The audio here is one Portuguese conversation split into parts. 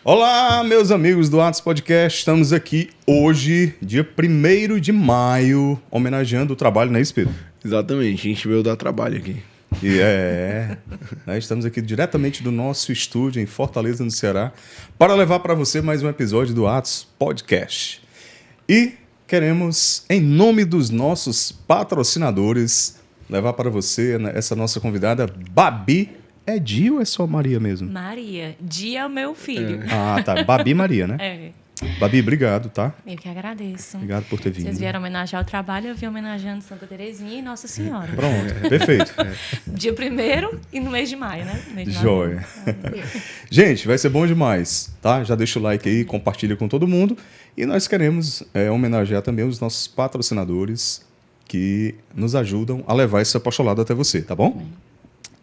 Olá, meus amigos do Atos Podcast. Estamos aqui hoje, dia 1º de maio, homenageando o trabalho, não é isso, Pedro? Exatamente, a gente veio dar trabalho aqui. Estamos aqui diretamente do nosso estúdio em Fortaleza, no Ceará, para levar para você mais um episódio do Atos Podcast. E queremos, em nome dos nossos patrocinadores, levar para você essa nossa convidada, Babi. É Di ou é só Maria mesmo? Maria. Di é o meu filho. Ah, tá. Babi Maria, né? É. Babi, obrigado, tá? Eu que agradeço. Obrigado por ter vindo. Vocês vieram homenagear o trabalho, eu vim homenageando Santa Terezinha e Nossa Senhora. Pronto, perfeito. Dia 1º e no mês de maio, né? Mês de Joia. Gente, vai ser bom demais, tá? Já deixa o like aí, compartilha com todo mundo. E nós queremos homenagear também os nossos patrocinadores que nos ajudam a levar esse apostolado até você, tá bom?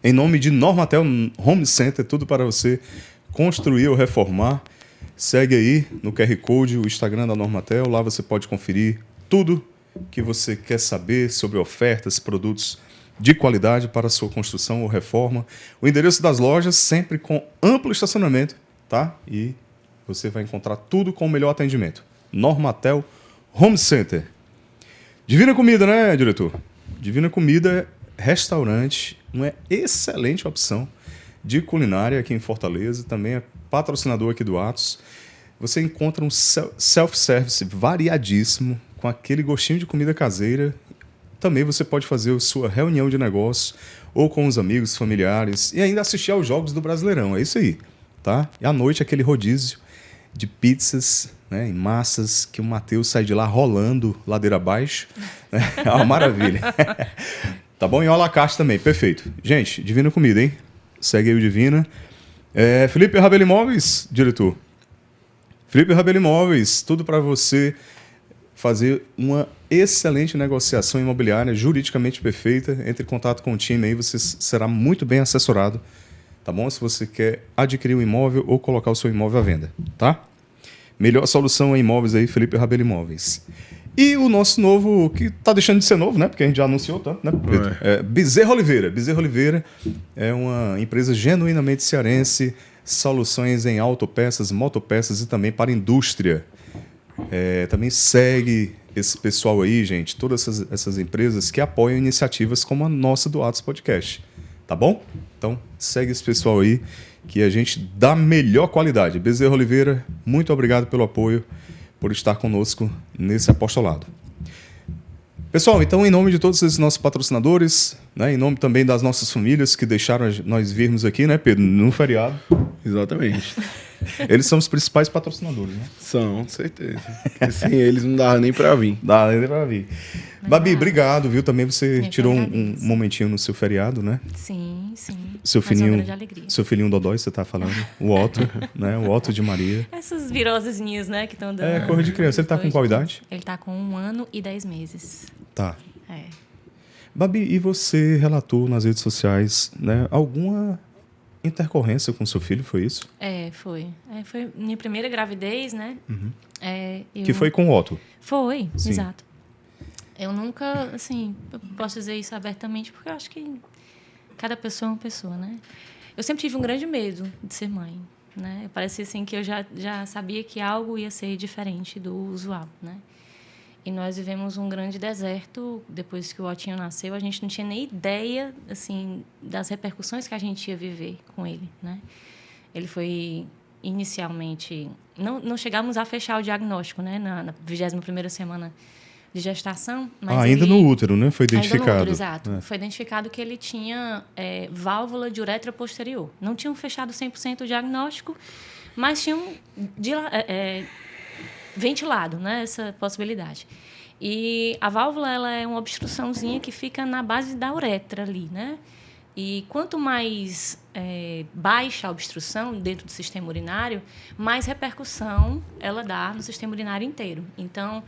Em nome de Normatel Home Center, tudo para você construir ou reformar. Segue aí no QR Code o Instagram da Normatel. Lá você pode conferir tudo que você quer saber sobre ofertas, produtos de qualidade para a sua construção ou reforma. O endereço das lojas sempre com amplo estacionamento, tá? E você vai encontrar tudo com o melhor atendimento. Normatel Home Center. Divina Comida, né, diretor? Divina Comida, restaurante, uma excelente opção de culinária aqui em Fortaleza. Também é patrocinador aqui do Atos. Você encontra um self-service variadíssimo, com aquele gostinho de comida caseira. Também você pode fazer a sua reunião de negócio, ou com os amigos, familiares, e ainda assistir aos jogos do Brasileirão. É isso aí, tá? E à noite, aquele rodízio de pizzas, né, e massas, que o Matheus sai de lá rolando ladeira abaixo. É uma maravilha. Tá bom? E o alacarte também, perfeito. Gente, Divina Comida, hein? Segue aí o Divina. Felipe Rabelo Imóveis, diretor. Felipe Rabelo Imóveis, tudo para você fazer uma excelente negociação imobiliária, juridicamente perfeita. Entre em contato com o time aí, você será muito bem assessorado, tá bom? Se você quer adquirir um imóvel ou colocar o seu imóvel à venda, tá? Melhor solução em imóveis aí, Felipe Rabelo Imóveis. E o nosso novo, que está deixando de ser novo, né? Porque a gente já anunciou tanto, né, Pedro? Bezerra Oliveira. Bezerra Oliveira é uma empresa genuinamente cearense, soluções em autopeças, motopeças e também para indústria. Também segue esse pessoal aí, gente, todas essas empresas que apoiam iniciativas como a nossa do Atos Podcast. Tá bom? Então, segue esse pessoal aí, que a gente dá melhor qualidade. Bezerra Oliveira, muito obrigado pelo apoio, por estar conosco nesse apostolado. Pessoal, então, em nome de todos esses nossos patrocinadores, né, em nome também das nossas famílias que deixaram nós virmos aqui, né, Pedro, no feriado. Exatamente. Eles são os principais patrocinadores, né? São, com certeza. Porque sem eles não dava nem para vir. Dá nem pra vir. Babi, obrigado, viu? Também você tirou um agradeço. momentinho no seu feriado, né? Sim. Seu Mas uma filhinho, grande alegria. seu filhinho Dodói, você tá falando. O Otto, né? O Otto de Maria. Essas virosezinhas, né, que estão dando. Correr de criança. Ele tá com qual idade? Ele tá com 1 ano e 10 meses. Tá. É. Babi, e você relatou nas redes sociais, né, alguma intercorrência com seu filho, foi isso? Foi. Foi minha primeira gravidez, né? Uhum. Eu... Que foi com o Otto? Foi, Sim. exato. Eu nunca, assim, eu posso dizer isso abertamente, porque eu acho que cada pessoa é uma pessoa, né? Eu sempre tive um grande medo de ser mãe, né? Parecia assim que eu já sabia que algo ia ser diferente do usual, né? E nós vivemos um grande deserto depois que o Otinho nasceu. A gente não tinha nem ideia, assim, das repercussões que a gente ia viver com ele, né? Ele foi inicialmente... Não chegamos a fechar o diagnóstico, né? Na 21ª semana de gestação. Mas ainda no útero, né? Foi identificado. Ainda no útero, exato. Foi identificado que ele tinha válvula de uretra posterior. Não tinham fechado 100% o diagnóstico, mas tinham ventilado, né, essa possibilidade. E a válvula, ela é uma obstruçãozinha que fica na base da uretra ali, né? E quanto mais baixa a obstrução dentro do sistema urinário, mais repercussão ela dá no sistema urinário inteiro. Então,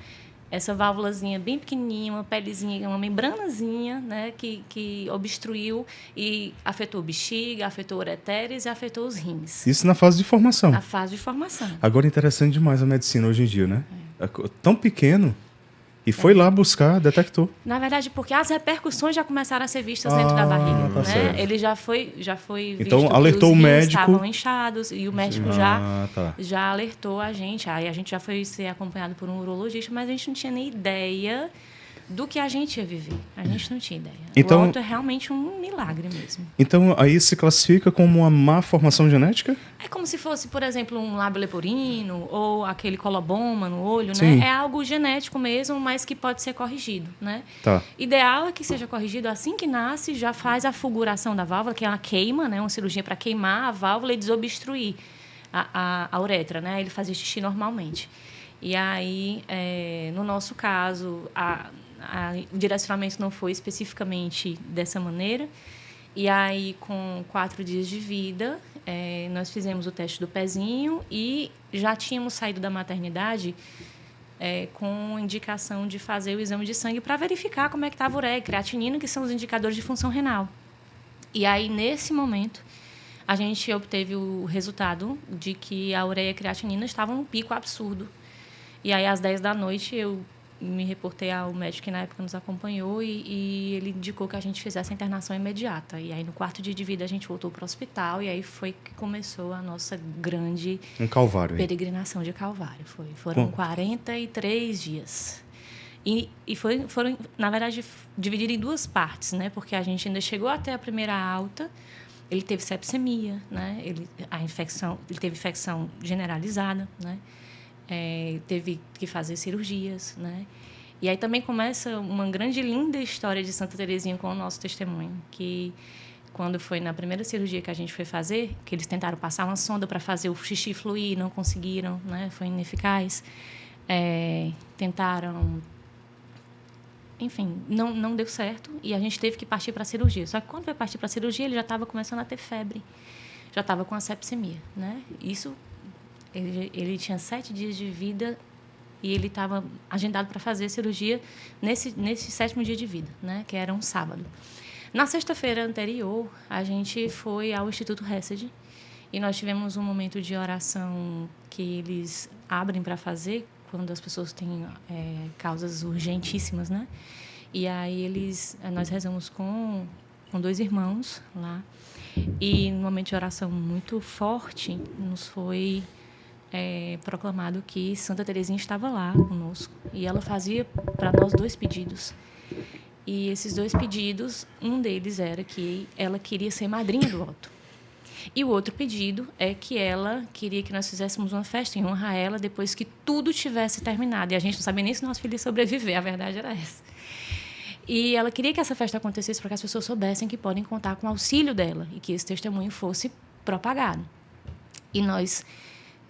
essa válvulazinha bem pequenininha, uma pelezinha, uma membranazinha, né, que obstruiu e afetou bexiga, afetou ureteres e afetou os rins. Isso na fase de formação. Na fase de formação. Agora, interessante demais a medicina hoje em dia, né? Tão pequeno E foi lá buscar, detectou. Na verdade, porque as repercussões já começaram a ser vistas dentro da barriga, tá né? certo. Ele já foi Então, visto alertou que os o rins médico. estavam inchados e o médico Tá. já alertou a gente. Aí a gente já foi ser acompanhado por um urologista, mas a gente não tinha nem ideia do que a gente ia viver. A gente não tinha ideia. Então- O auto é realmente um milagre mesmo. Então, aí se classifica como uma má formação genética? É como se fosse, por exemplo, um lábio leporino ou aquele coloboma no olho, Sim. né? É algo genético mesmo, mas que pode ser corrigido, né? Tá. Ideal é que seja corrigido assim que nasce, já faz a fulguração da válvula, que é uma queima, né? Uma cirurgia para queimar a válvula e desobstruir a uretra, né? Ele fazia xixi normalmente. E aí, no nosso caso, o direcionamento não foi especificamente dessa maneira. E aí, com 4 dias de vida, nós fizemos o teste do pezinho e já tínhamos saído da maternidade com indicação de fazer o exame de sangue para verificar como é que estava a ureia e creatinina, que são os indicadores de função renal. E aí, nesse momento, a gente obteve o resultado de que a ureia e a creatinina estavam num pico absurdo. E aí, às 10 da noite, eu me reportei ao médico que na época nos acompanhou e ele indicou que a gente fizesse a internação imediata. E aí, no 4º dia de vida, a gente voltou para o hospital e aí foi que começou a nossa grande Um calvário. Aí. peregrinação de Calvário. Foram 43 dias. E foram, na verdade, divididos em 2 partes, né? Porque a gente ainda chegou até a primeira alta, ele teve sepsemia, né? Ele teve infecção generalizada, né? Teve que fazer cirurgias, né? E aí também começa uma grande e linda história de Santa Terezinha com o nosso testemunho, que quando foi na primeira cirurgia que a gente foi fazer, que eles tentaram passar uma sonda para fazer o xixi fluir, não conseguiram, né? Foi ineficaz. Tentaram... Enfim, não deu certo e a gente teve que partir para a cirurgia. Só que quando foi partir para a cirurgia, ele já estava começando a ter febre, já estava com a sepsemia, né? Isso... Ele tinha 7 dias de vida e ele estava agendado para fazer a cirurgia nesse 7º dia de vida, né? Que era um sábado. Na sexta-feira anterior, a gente foi ao Instituto Hesed e nós tivemos um momento de oração que eles abrem para fazer quando as pessoas têm causas urgentíssimas, né? E aí nós rezamos com 2 irmãos lá e num momento de oração muito forte nos foi proclamado que Santa Terezinha estava lá conosco e ela fazia para nós 2 pedidos. E esses 2 pedidos, um deles era que ela queria ser madrinha do Otto. E o outro pedido é que ela queria que nós fizéssemos uma festa em honra a ela depois que tudo tivesse terminado. E a gente não sabia nem se nosso filho ia sobreviver, a verdade era essa. E ela queria que essa festa acontecesse para que as pessoas soubessem que podem contar com o auxílio dela e que esse testemunho fosse propagado. E nós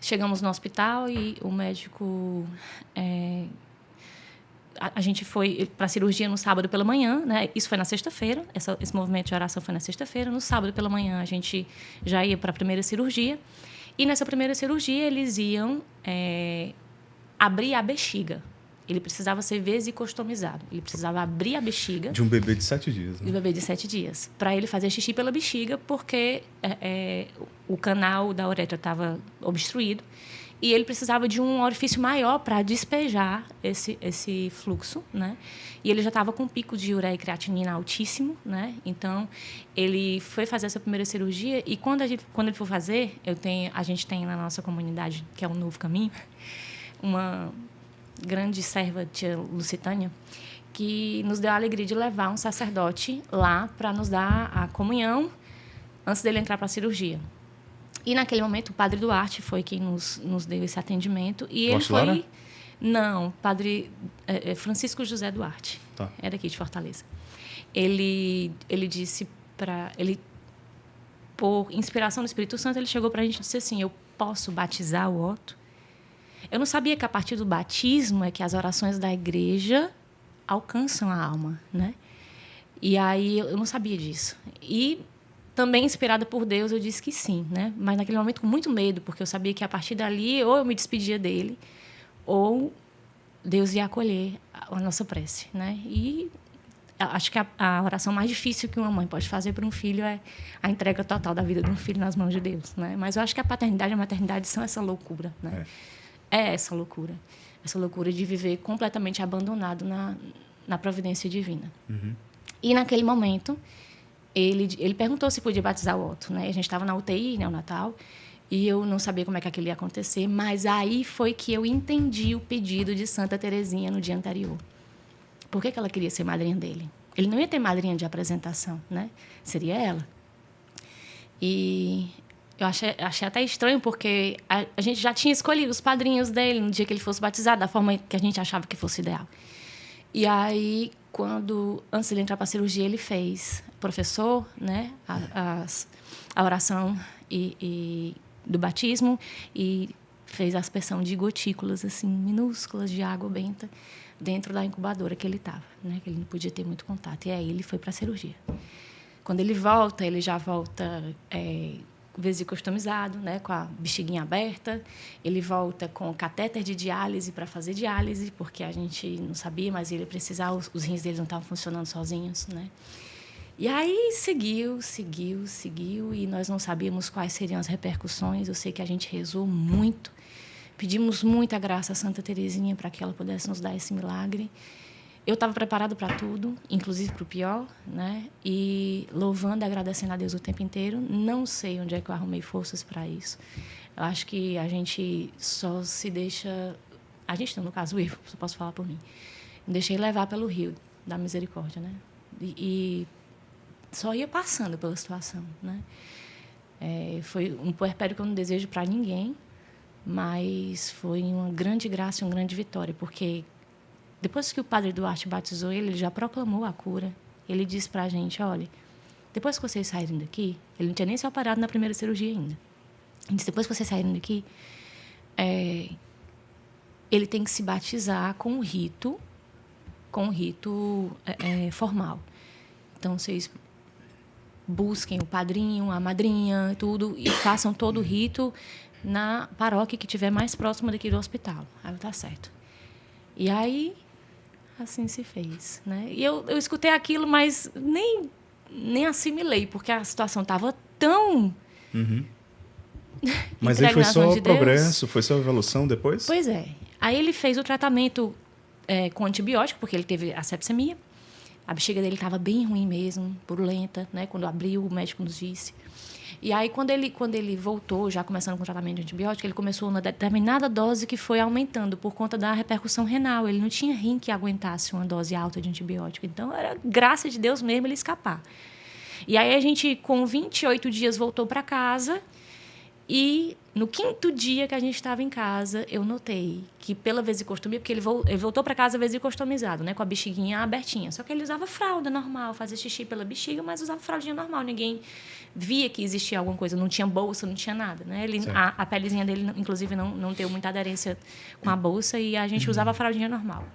chegamos no hospital e o médico... A gente foi para a cirurgia no sábado pela manhã, né? Isso foi na sexta-feira, esse movimento de oração foi na sexta-feira. No sábado pela manhã, a gente já ia para a primeira cirurgia. E nessa primeira cirurgia, eles iam abrir a bexiga. Ele precisava ser vesicostomizado. Ele precisava abrir a bexiga... De um bebê de 7 dias. Né? De um bebê de 7 dias. Para ele fazer xixi pela bexiga, porque o canal da uretra estava obstruído. E ele precisava de um orifício maior para despejar esse fluxo, né? E ele já estava com um pico de ureia e creatinina altíssimo, né? Então, ele foi fazer essa primeira cirurgia e quando ele for fazer, a gente tem na nossa comunidade, que é o Novo Caminho, uma grande serva, tia Lucitânia, que nos deu a alegria de levar um sacerdote lá para nos dar a comunhão antes dele entrar para a cirurgia. E, naquele momento, o padre Duarte foi quem nos deu esse atendimento. E ele foi... Lara? Não, padre Francisco José Duarte. Tá. Era aqui de Fortaleza. Ele disse para... Por inspiração do Espírito Santo, ele chegou para a gente e disse assim, eu posso batizar o Otto? Eu não sabia que, a partir do batismo, é que as orações da igreja alcançam a alma, né? E aí, eu não sabia disso. E... também inspirada por Deus, eu disse que sim, né? Mas naquele momento com muito medo, porque eu sabia que a partir dali ou eu me despedia dele, ou Deus ia acolher a nossa prece, né? E acho que a oração mais difícil que uma mãe pode fazer para um filho é a entrega total da vida de um filho nas mãos de Deus, né? Mas eu acho que a paternidade e a maternidade são essa loucura, né? É essa loucura. essa loucura de viver completamente abandonado na providência divina. E naquele momento, ele perguntou se podia batizar o Otto, né? A gente estava na UTI, neonatal, e eu não sabia como é que aquilo ia acontecer, mas aí foi que eu entendi o pedido de Santa Teresinha no dia anterior. Por que ela queria ser madrinha dele? Ele não ia ter madrinha de apresentação, né? Seria ela. E eu achei até estranho, porque a gente já tinha escolhido os padrinhos dele no dia que ele fosse batizado, da forma que a gente achava que fosse ideal. E aí, antes de ele entrar para a cirurgia, ele fez professor, né, a oração do batismo, e fez a aspersão de gotículas assim, minúsculas de água benta dentro da incubadora que ele estava, né, que ele não podia ter muito contato. E aí ele foi para a cirurgia. Quando ele já volta vesicostomizado, né, com a bexiguinha aberta. Ele volta com o catéter de diálise para fazer diálise, porque a gente não sabia, mas ele precisava, os rins dele não estavam funcionando sozinhos, né? E aí seguiu, e nós não sabíamos quais seriam as repercussões. Eu sei que a gente rezou muito, pedimos muita graça a Santa Teresinha para que ela pudesse nos dar esse milagre. Eu estava preparado para tudo, inclusive para o pior, né? E louvando e agradecendo a Deus o tempo inteiro. Não sei onde é que eu arrumei forças para isso. Eu acho que a gente só se deixa... A gente não, no caso, eu só posso falar por mim. Me deixei levar pelo rio da misericórdia, né? E só ia passando pela situação, né? Foi um puerpério que eu não desejo para ninguém, mas foi uma grande graça e uma grande vitória, porque... Depois que o padre Duarte batizou ele já proclamou a cura. Ele disse para a gente, olha, depois que vocês saírem daqui... Ele não tinha nem se operado na primeira cirurgia ainda. Ele disse, depois que vocês saírem daqui, ele tem que se batizar com um rito formal. Então, vocês busquem o padrinho, a madrinha, tudo, e façam todo o rito na paróquia que estiver mais próxima daqui do hospital. Aí tá certo. E aí... assim se fez, né? E eu escutei aquilo, mas nem assimilei, porque a situação estava tão... Mas aí foi só progresso, foi só evolução depois? Pois é. Aí ele fez o tratamento com antibiótico, porque ele teve a sepsemia. A bexiga dele estava bem ruim mesmo, purulenta, né? Quando abriu, o médico nos disse. E aí, quando ele voltou, já começando com o tratamento de antibiótico, ele começou uma determinada dose que foi aumentando por conta da repercussão renal. Ele não tinha rim que aguentasse uma dose alta de antibiótico. Então, era graça de Deus mesmo ele escapar. E aí, a gente, com 28 dias, voltou para casa. E no 5º dia que a gente estava em casa, eu notei que pela vesicostomia, porque ele voltou para casa vesicostomizado, né, com a bexiguinha abertinha. Só que ele usava fralda normal, fazia xixi pela bexiga, mas usava fraldinha normal. Ninguém via que existia alguma coisa, não tinha bolsa, não tinha nada, né? A pelezinha dele, inclusive, não teve muita aderência com a bolsa e a gente usava a fraldinha normal.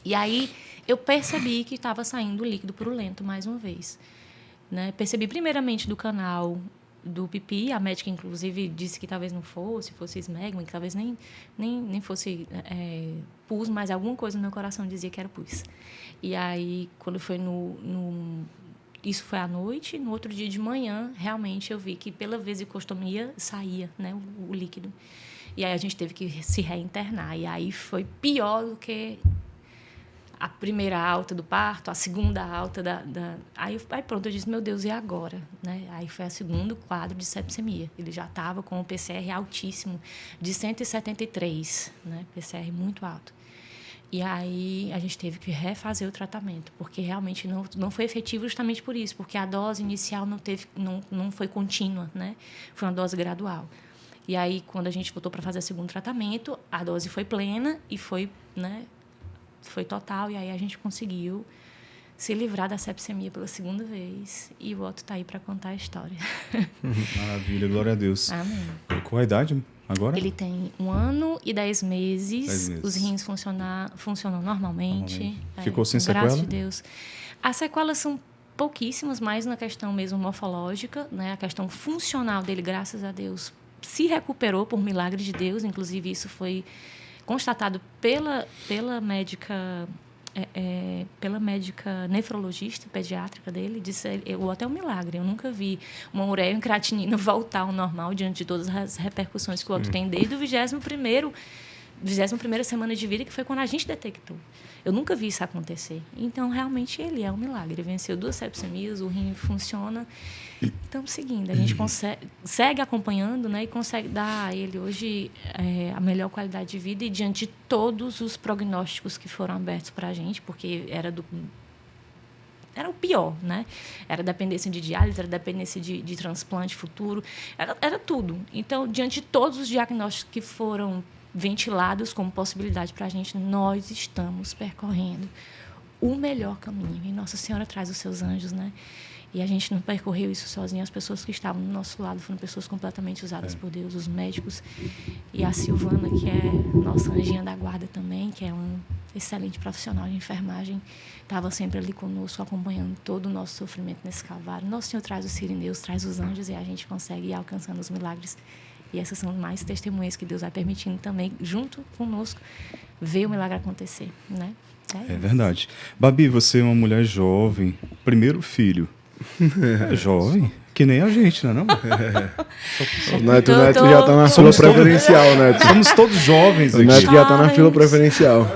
E aí eu percebi que estava saindo líquido purulento mais uma vez, né? Percebi primeiramente do canal do pipi, a médica, inclusive, disse que talvez não fosse esmegma, que talvez nem fosse pus, mas alguma coisa no meu coração dizia que era pus. E aí, quando foi isso foi à noite, no outro dia de manhã, realmente eu vi que pela vesicostomia saía, né, o líquido. E aí a gente teve que se reinternar. E aí foi pior do que a primeira alta do parto, a segunda alta Aí pronto, eu disse, meu Deus, e agora? Né? Aí foi o segundo quadro de sepsemia. Ele já estava com o PCR altíssimo, de 173, né? PCR muito alto. E aí a gente teve que refazer o tratamento, porque realmente não foi efetivo justamente por isso, porque a dose inicial não foi contínua, né? Foi uma dose gradual. E aí, quando a gente voltou para fazer o segundo tratamento, a dose foi plena e foi, né, foi total, e aí a gente conseguiu se livrar da sepsemia pela segunda vez, e o Otto está aí para contar a história. Maravilha, glória a Deus. Amém. Qual a idade agora? Ele tem 1 ano e 10 meses. Os rins funcionam normalmente. Ficou sem sequela? Graças a Deus. As sequelas são pouquíssimas, mais na questão mesmo morfológica, né? A questão funcional dele, graças a Deus, se recuperou por milagre de Deus. Inclusive, isso foi constatado pela médica nefrologista pediátrica dele. Disse, o Otto é um milagre. Eu nunca vi uma ureia e um creatinina voltar ao normal diante de todas as repercussões que o Otto tem desde o 21º 21ª semana de vida, que foi quando a gente detectou. Eu nunca vi isso acontecer. Então, realmente, ele é um milagre. Ele venceu 2 sepsemias, o rim funciona. Estamos seguindo. A gente segue acompanhando, né, e consegue dar a ele hoje a melhor qualidade de vida, e diante de todos os prognósticos que foram abertos para a gente, porque era o pior, né? Era dependência de diálise, era dependência de transplante futuro, era tudo. Então, diante de todos os diagnósticos que foram ventilados como possibilidade para a gente, nós estamos percorrendo o melhor caminho. E Nossa Senhora traz os seus anjos, né? E a gente não percorreu isso sozinho. As pessoas que estavam do nosso lado foram pessoas completamente usadas por Deus, os médicos. E a Silvana, que é nossa anjinha da guarda também, que é um excelente profissional de enfermagem, estava sempre ali conosco, acompanhando todo o nosso sofrimento nesse calvário. Nosso Senhor traz os sirineus, traz os anjos, e a gente consegue ir alcançando os milagres. E essas são mais testemunhas que Deus vai permitindo também, junto conosco, ver o milagre acontecer, né? É verdade. Babi, você é uma mulher jovem, primeiro filho. É jovem, que nem a gente, não é não? O Neto já tá na fila preferencial, Neto. Somos todos jovens O aqui. Neto já tá na fila preferencial.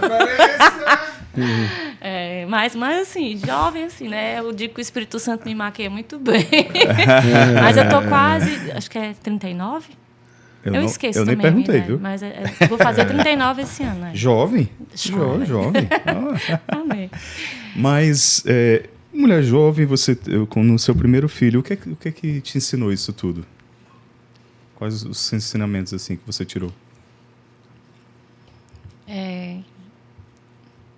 Mas assim, jovem assim, né? Eu digo que o Espírito Santo me maqueia muito bem. Mas eu tô quase, acho que é 39? Eu esqueço eu nem também, perguntei, né? viu? Mas vou fazer 39 esse ano, né? Jovem? Jovem. Amém. Mas, mulher jovem, você, no seu primeiro filho, o que é que te ensinou isso tudo? Quais os ensinamentos assim que você tirou?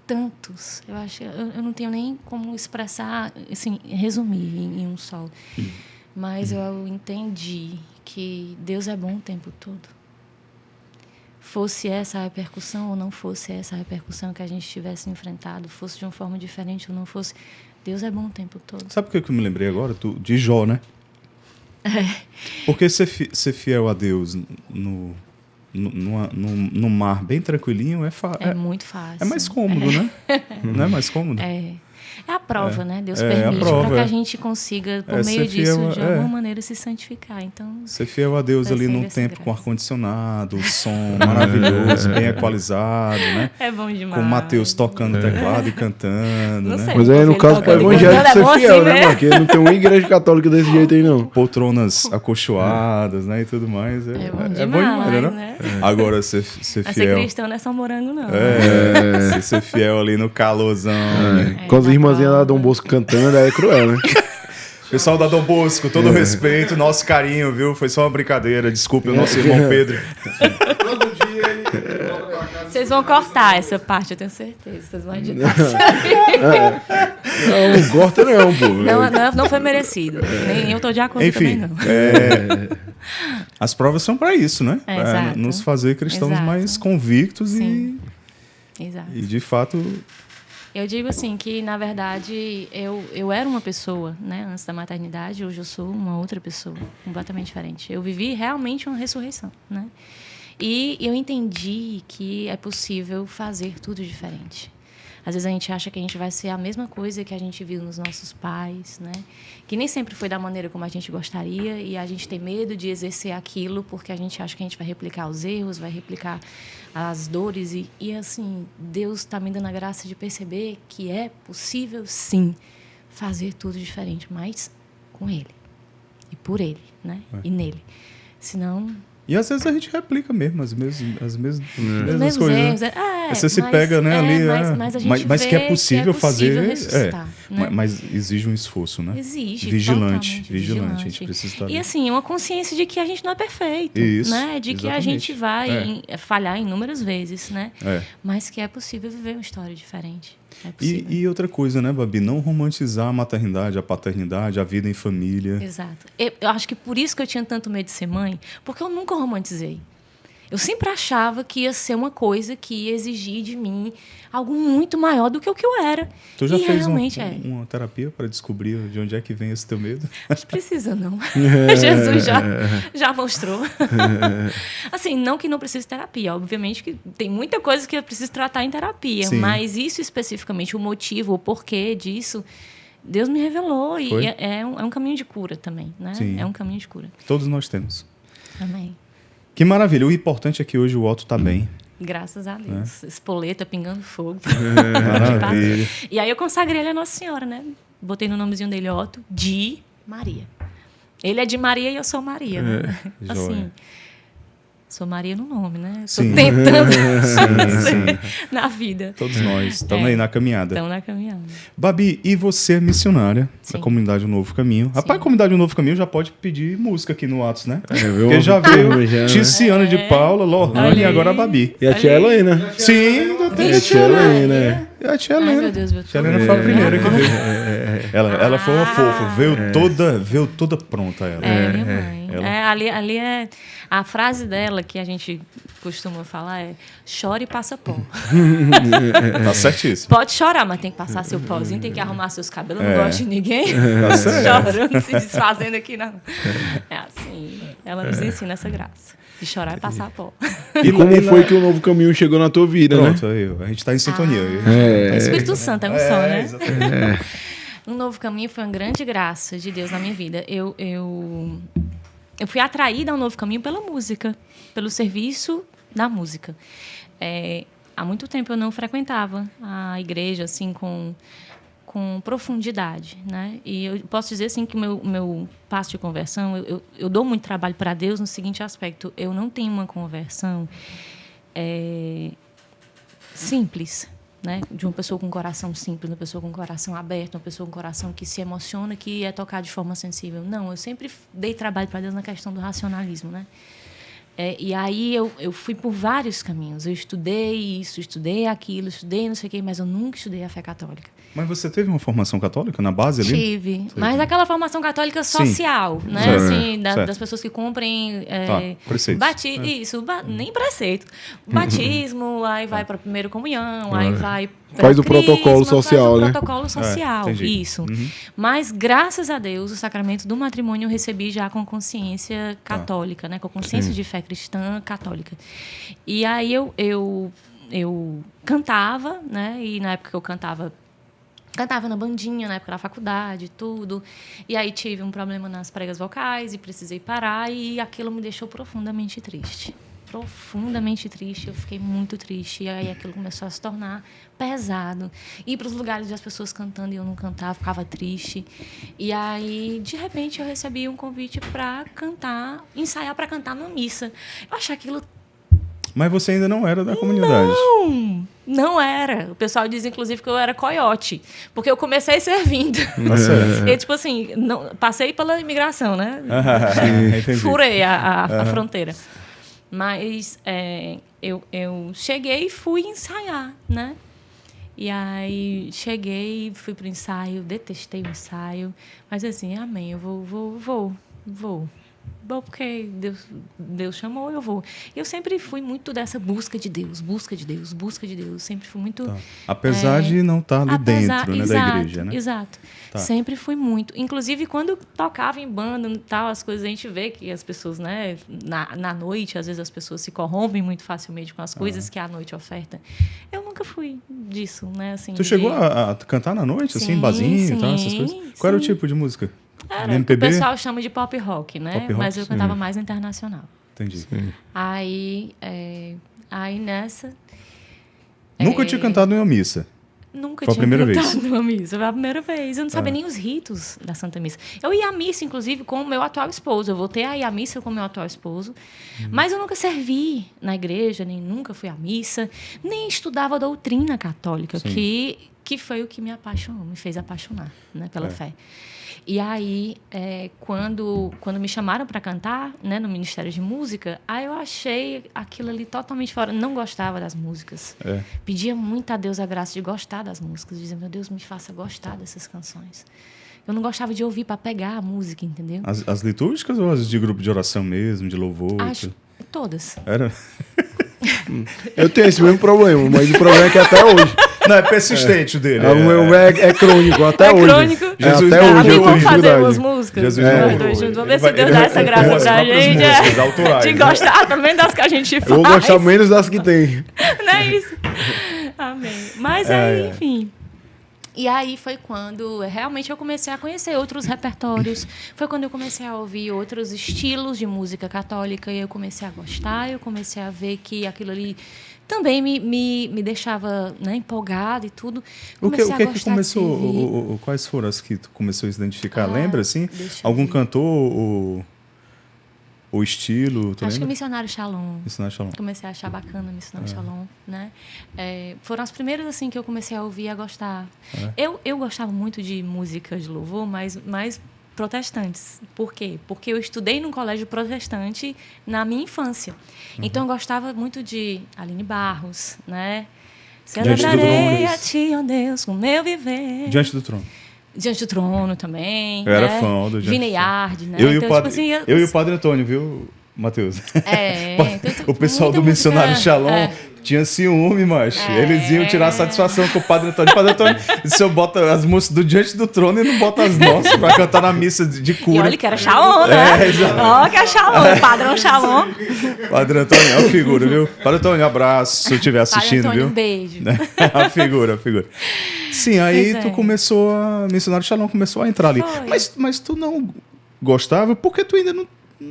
Tantos. Eu acho, eu não tenho nem como expressar, assim, resumir em um só. Mas eu entendi que Deus é bom o tempo todo. Fosse essa a repercussão ou não fosse essa a repercussão que a gente tivesse enfrentado, fosse de uma forma diferente ou não fosse, Deus é bom o tempo todo. Sabe o que eu me lembrei agora? De Jó, né? Porque ser fiel a Deus no mar bem tranquilinho é muito fácil. É mais cômodo, né? Não é mais cômodo? É a prova, né? Deus permite para que a gente consiga, por meio disso, de alguma maneira, se santificar. Então, ser fiel a Deus ali num tempo com ar-condicionado, som maravilhoso, bem equalizado, né? É bom demais. Com o Mateus tocando teclado e cantando, não né? sei, Mas aí, no caso, para o evangélico ser fiel, assim, né, mano? Porque não tem uma igreja católica desse jeito aí, não. Poltronas acolchoadas, né? E tudo mais. É bom demais, né? Agora, ser fiel... Mas ser cristão não é só morango, não. Ser fiel ali no calorzão. Com as irmãzinhas da Dom Bosco cantando, aí é cruel, né? Pessoal da Dom Bosco, todo respeito, nosso carinho, viu? Foi só uma brincadeira. Desculpe o nosso irmão Pedro. Todo dia ele volta pra casa. Vocês vão cortar essa parte, eu tenho certeza. Vocês vão editar. Não corta não, pô. Não foi merecido. Nem eu tô de acordo. Enfim, também, não. As provas são para isso, né? Exato. Nos fazer cristãos mais convictos Sim. Exato. E, de fato... Eu digo assim que, na verdade, eu era uma pessoa, né, antes da maternidade, hoje eu sou uma outra pessoa, completamente diferente. Eu vivi realmente uma ressurreição, né? E eu entendi que é possível fazer tudo diferente. Às vezes a gente acha que a gente vai ser a mesma coisa que a gente viu nos nossos pais, né? Que nem sempre foi da maneira como a gente gostaria, e a gente tem medo de exercer aquilo porque a gente acha que a gente vai replicar os erros, vai replicar as dores. E assim, Deus está me dando a graça de perceber que é possível, sim, fazer tudo diferente, mas com Ele. E por Ele, né? E nele. Senão... E às vezes a gente replica mesmo as mesmas mesmos coisas. erros. Né? Você se pega, né, ali. Mas a gente mas que é possível fazer. Né? Mas exige um esforço, né? Exige. Vigilante. A Vigilante. gente precisa estar. E assim, uma consciência de que a gente não é perfeito. Isso, né? De que exatamente. a gente vai falhar inúmeras vezes, né? É. Mas que é possível viver uma história diferente. E outra coisa, né, Babi? Não romantizar a maternidade, a paternidade, a vida em família. Exato. Eu acho que por isso que eu tinha tanto medo de ser mãe, porque eu nunca romantizei. Eu sempre achava que ia ser uma coisa que ia exigir de mim algo muito maior do que o que eu era. Tu já fez realmente uma terapia para descobrir de onde é que vem esse teu medo? Não precisa, não. Jesus já mostrou. Assim, não que não precise de terapia. Obviamente que tem muita coisa que eu preciso tratar em terapia. Sim. Mas isso especificamente, o motivo, o porquê disso, Deus me revelou. E é um caminho de cura também, né? Sim. É um caminho de cura. Todos nós temos. Amém. Que maravilha. O importante é que hoje o Otto está bem. Graças a Deus. Espoleta pingando fogo. Maravilha. E aí eu consagrei ele a Nossa Senhora, né? Botei no nomezinho dele, Otto, de Maria. Ele é de Maria e eu sou Maria, né? Joia. Assim, sou Maria no nome, né? Estou Sim. tentando sim. na vida. Todos nós estamos aí na caminhada. Estamos na caminhada. Babi, e você é missionária da Sim. comunidade Novo Caminho. Rapaz, a comunidade Novo Caminho já pode pedir música aqui no Atos, né? viu? Porque já veio Já, né? Ticiana de Paula, Lohane Olha e agora a aí. Babi. E a tia Helena. Sim, ainda tem E a tia Helena, né? E a tia Ai, Helena. meu Deus, meu A tia Helena foi a primeira que veio. Ela foi uma Ah. fofa, veio toda pronta ela. Minha mãe. Ela- Ali é... A frase dela que a gente costuma falar é chore e passa pó. Tá certíssimo. Pode chorar, mas tem que passar seu pozinho, tem que arrumar seus cabelos. Eu não gosto de ninguém Tá certo. chorando, se desfazendo aqui, não. É assim, ela nos ensina essa graça. De chorar e passar pó. E como foi que o Novo Caminho chegou na tua vida, né? Pronto, aí, a gente tá em sintonia. O Espírito Santo é um só, né? Exatamente. Um Novo Caminho foi uma grande graça de Deus na minha vida. Eu fui atraída ao Novo Caminho pela música, pelo serviço da música. Há muito tempo eu não frequentava a igreja assim com profundidade, né? E eu posso dizer assim que o meu passo de conversão, eu dou muito trabalho para Deus no seguinte aspecto: eu não tenho uma conversão simples, né? De uma pessoa com coração simples, uma pessoa com coração aberto, uma pessoa com coração que se emociona, que é tocar de forma sensível. Não, eu sempre dei trabalho para Deus na questão do racionalismo, né? E aí eu fui por vários caminhos. Eu estudei isso, estudei aquilo, estudei não sei o quê, mas eu nunca estudei a fé católica. Mas você teve uma formação católica na base ali? Tive, mas aquela formação católica social, né? Certo. Assim, Certo. das pessoas que cumprem preceitos. isso, nem preceito. Batismo, aí vai para a primeira comunhão, aí vai Faz o protocolo social, né? Faz o protocolo social, entendi. isso. Mas graças a Deus, o sacramento do matrimônio eu recebi já com consciência católica, né? Com consciência de fé cristã católica. E aí eu cantava, né? E na época que eu cantava na bandinha, na época da faculdade, tudo. E aí tive um problema nas pregas vocais e precisei parar e aquilo me deixou profundamente triste. Profundamente triste, eu fiquei muito triste. E aí aquilo começou a se tornar pesado. Ir para os lugares das pessoas cantando e eu não cantava, ficava triste. E aí, de repente, eu recebi um convite para cantar, ensaiar para cantar numa missa. Eu achei aquilo... Mas você ainda não era da comunidade. Não era. O pessoal diz, inclusive, que eu era coiote. Porque eu comecei servindo. Tá certo. E, tipo assim, passei pela imigração, né? Entendi. Furei a fronteira. Mas eu cheguei e fui ensaiar, né? E aí cheguei, fui pro ensaio, detestei o ensaio. Mas assim, amém, eu vou. Bom, porque Deus chamou, eu vou. Eu sempre fui muito dessa busca de Deus. Sempre fui muito... Tá. Apesar de não estar ali dentro, né, da igreja, né? Exato. Tá. Sempre fui muito. Inclusive, quando tocava em banda e tal, as coisas, a gente vê que as pessoas, né, na noite, às vezes as pessoas se corrompem muito facilmente com as coisas que a noite oferta. Eu nunca fui disso, né? Assim, Tu chegou a cantar na noite, assim, Sim, barzinho e tal, essas sim, coisas? Qual era o sim. tipo de música? Era, De o MPB? pessoal chama de pop rock, né? Pop rock, mas eu sim. cantava mais internacional. Entendi. Aí nessa... Nunca tinha cantado em uma missa. Nunca Foi a tinha primeira vez? cantado numa missa. Foi a primeira vez. Eu não sabia nem os ritos da Santa Missa. Eu ia à missa, inclusive, com o meu atual esposo. Eu voltei a ir à missa com o meu atual esposo. Mas eu nunca servi na igreja, nem nunca fui à missa, nem estudava a doutrina católica, que foi o que me apaixonou, me fez apaixonar, né, pela fé. E aí, quando me chamaram para cantar, né, no Ministério de Música, aí eu achei aquilo ali totalmente fora. Não gostava das músicas. Pedia muito a Deus a graça de gostar das músicas. Dizia, meu Deus, me faça gostar dessas canções. Eu não gostava de ouvir para pegar a música, entendeu? As litúrgicas ou as de grupo de oração mesmo, de louvor? Todas. Era? Eu tenho esse mesmo problema, mas o problema é que até hoje. Não, é persistente o dele. O meu é crônico, até hoje. Crônico. Jesus até não- hoje eu tenho Vamos fazer dificuldade. umas músicas? Jesus Nós não- dois juntos. Vamos ele ver se vai- Deus ele dá vai essa ter graça as pra próprias gente. músicas autorais, De né? gostar também das que a gente faz. Eu vou gostar menos das que tem. Não é isso? Amém. Mas aí, enfim... E aí foi quando realmente eu comecei a conhecer outros repertórios. Foi quando eu comecei a ouvir outros estilos de música católica e eu comecei a gostar. Eu comecei a ver que aquilo ali também me deixava, né, empolgada e tudo. O que Comecei a que gostar de começou? servir. Quais foram as que tu começou a se identificar? Lembra, assim? deixa eu Algum ver. cantor, o estilo, tu Acho que lembra? Missionário Shalom. Missionário Shalom. Comecei a achar bacana Missionário Shalom, né? Foram as primeiras, assim, que eu comecei a ouvir e a gostar. Eu gostava muito de músicas de louvor, mas mais protestantes. Por quê? Porque eu estudei num colégio protestante na minha infância. Então, eu gostava muito de Aline Barros, né? Celebrarei a ti, ó Deus, com o meu viver. Diante do Trono. Diante do Trono também. Eu era né? fã do Diante do Trono. Vineyard, né? Eu e Então, o padre, tipo assim, eu e o Padre Antônio, viu, Matheus? então, O pessoal muita do Missionário música- Shalom tinha ciúme, macho. Eles iam tirar satisfação com o Padre Antônio. O Padre Antônio, se eu boto as músicas do Diante do Trono e não bota as nossas pra cantar na missa de E cura. olha que era Shalom, né? exato. Ó, que é Shalom, padrão Shalom. Padre Antônio é uma figura, viu? Padre Antônio, abraço, se eu estiver Padre assistindo, Antônio, viu? um beijo. A figura, a figura. Sim, aí Pois tu é. começou a... Missionário Shalom começou a entrar ali. Foi. Mas tu não gostava porque tu ainda não...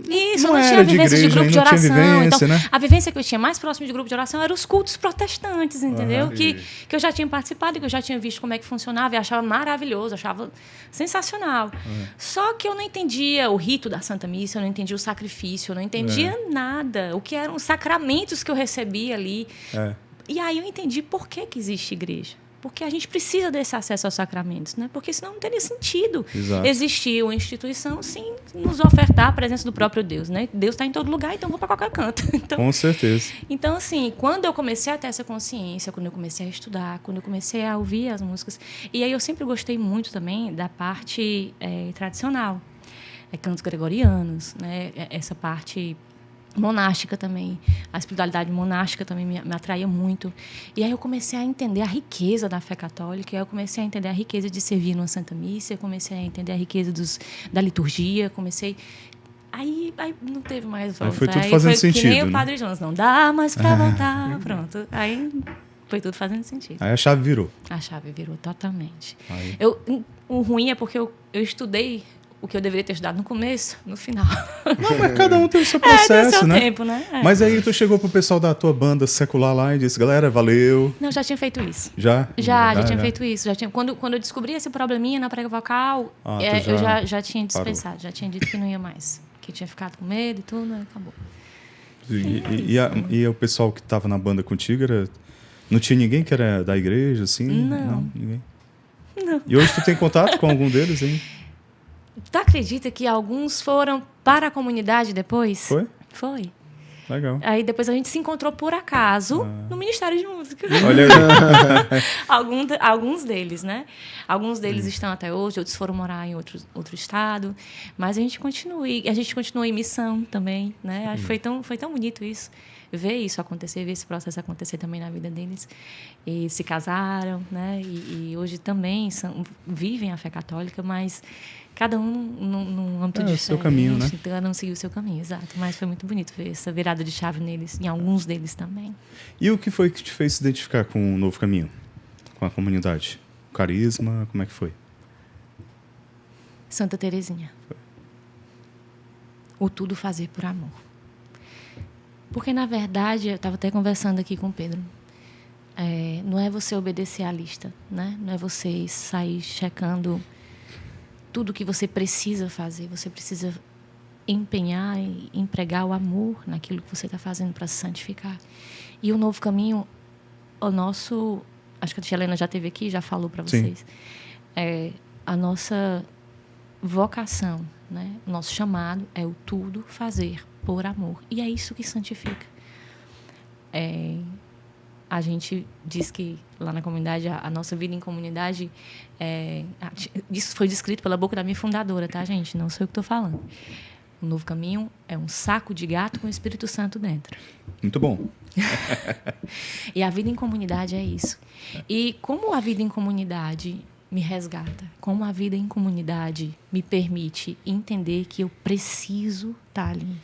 Isso, Não eu não tinha era de vivência de igreja, grupo de não tinha oração. vivência, Então, né? a vivência que eu tinha mais próximo de grupo de oração eram os cultos protestantes, entendeu? Que eu já tinha participado, que eu já tinha visto como é que funcionava e achava maravilhoso, achava sensacional. Só que eu não entendia o rito da Santa Missa, eu não entendia o sacrifício, eu não entendia nada. O que eram os sacramentos que eu recebia ali. É. E aí eu entendi por que existe igreja. Porque a gente precisa desse acesso aos sacramentos, né? Porque senão não teria sentido Exato. existir uma instituição sem nos ofertar a presença do próprio Deus, né? Deus está em todo lugar, então eu vou para qualquer canto. Com certeza. Então, assim, quando eu comecei a ter essa consciência, quando eu comecei a estudar, quando eu comecei a ouvir as músicas, e aí eu sempre gostei muito também da parte tradicional, cantos gregorianos, né? Essa parte monástica também, a espiritualidade monástica também me atraía muito. E aí eu comecei a entender a riqueza da fé católica, e aí eu comecei a entender a riqueza de servir numa Santa Missa, eu comecei a entender a riqueza da liturgia, Aí não teve mais volta. foi tudo fazendo foi que nem sentido, o né? Padre Jonas, não dá mais para voltar, pronto. Aí foi tudo fazendo sentido. Aí a chave virou. A chave virou totalmente. Aí. O ruim é porque eu estudei o que eu deveria ter estudado no começo, no final. Não, mas cada um tem o seu Tem processo, seu né? tempo, né? Mas aí tu chegou pro pessoal da tua banda secular lá e disse, galera, valeu. Não, já tinha feito isso. Já? Já tinha feito isso. Quando eu descobri esse probleminha na prega vocal, Tu eu já tinha parou. dispensado, já tinha dito que não ia mais. Que eu tinha ficado com medo e tudo, aí acabou. E o pessoal que tava na banda contigo, não tinha ninguém que era da igreja, assim? Não. Ninguém? Não. E hoje tu tem contato com algum deles, hein? Tu acredita que alguns foram para a comunidade depois? Foi? Foi. Legal. Aí depois a gente se encontrou por acaso no Ministério de Música. Olha aí. Alguns deles, né? Alguns deles estão até hoje, outros foram morar em outro estado. Mas a gente continua em missão também, né? Acho que foi tão bonito isso. Ver isso acontecer, ver esse processo acontecer também na vida deles. E se casaram, né? E hoje também vivem a fé católica, mas cada um num âmbito diferente. O seu caminho, né? Cada um seguiu o seu caminho, exato. Mas foi muito bonito ver essa virada de chave neles, em alguns deles também. E o que foi que te fez se identificar com o Novo Caminho? Com a comunidade? O carisma, como é que foi? Santa Teresinha. O tudo fazer por amor. Porque, na verdade, eu estava até conversando aqui com o Pedro, não é você obedecer à lista, né? Não é você sair checando tudo que você precisa fazer. Você precisa empenhar e empregar o amor naquilo que você está fazendo para se santificar. E o Novo Caminho, o nosso... Acho que a tia Helena já esteve aqui, já falou para vocês. A nossa vocação, né? O nosso chamado é o tudo fazer por amor. E é isso que santifica. A gente diz que lá na comunidade, a nossa vida em comunidade, isso foi descrito pela boca da minha fundadora, tá, gente? Não sou eu que estou falando. O Novo Caminho é um saco de gato com o Espírito Santo dentro. Muito bom. E a vida em comunidade é isso. E como a vida em comunidade me resgata, como a vida em comunidade me permite entender que eu preciso estar ali.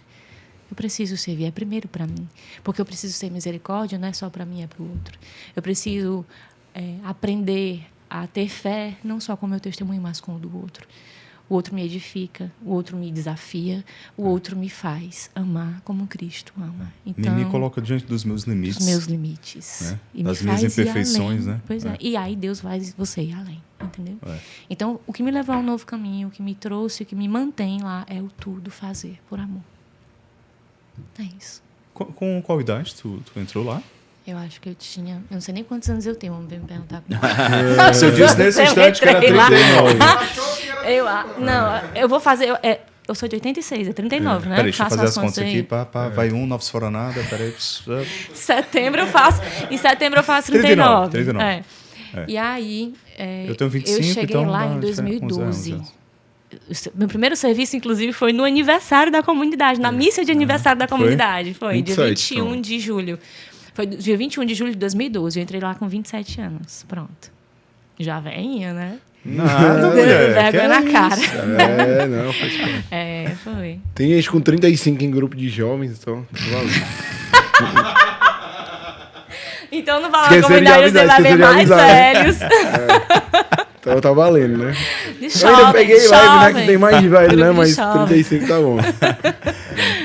Eu preciso servir, é primeiro para mim. Porque eu preciso ter misericórdia, não é só para mim, é para o outro. Eu preciso aprender a ter fé, não só com o meu testemunho, mas com o do outro. o outro me edifica, o outro me desafia, o outro me faz amar como Cristo ama. Então, Me coloca diante dos meus limites. dos meus limites. Né? E Das me minhas faz ir imperfeições, além. né? Pois é. E aí Deus faz você ir além, entendeu? É. Então, o que me levou a um novo caminho, o que me trouxe, o que me mantém lá é o tudo fazer por amor. É isso. Com qual idade tu entrou lá? Eu acho que eu tinha... Eu não sei nem quantos anos eu tenho, vamos me perguntar. Se eu disse nesse Eu instante que era entrei lá. 39. Achou que era Não, eu vou fazer... Eu sou de 86, é 39, né? Peraí, deixa eu Faço fazer as contas contas aí. aqui. Vai um, não se for nada. Peraí. Setembro eu faço... Em setembro eu faço 39. 39. É. E aí... Eu tenho 25, eu cheguei então lá dá em 2012. 11 anos. Meu primeiro serviço, inclusive, foi no aniversário da comunidade, na missa de aniversário da comunidade. Foi dia 27, 21 então. de julho. Foi dia 21 de julho de 2012. Eu entrei lá com 27 anos. Pronto. Já velhinha, né? Nada, mulher. Vergonha na cara. Não, faz parte. Foi. Tem gente com 35 em grupo de jovens, então tá valendo. Então, não fala na Esqueceram de comunidade, você avisar, vai ver esqueceram de mais avisar. velhos. Então tá valendo, né? De Eu ainda jovem, peguei live, né? Que jovem. tem mais de velho, né? Grupo de Mas jovem. 35 tá bom.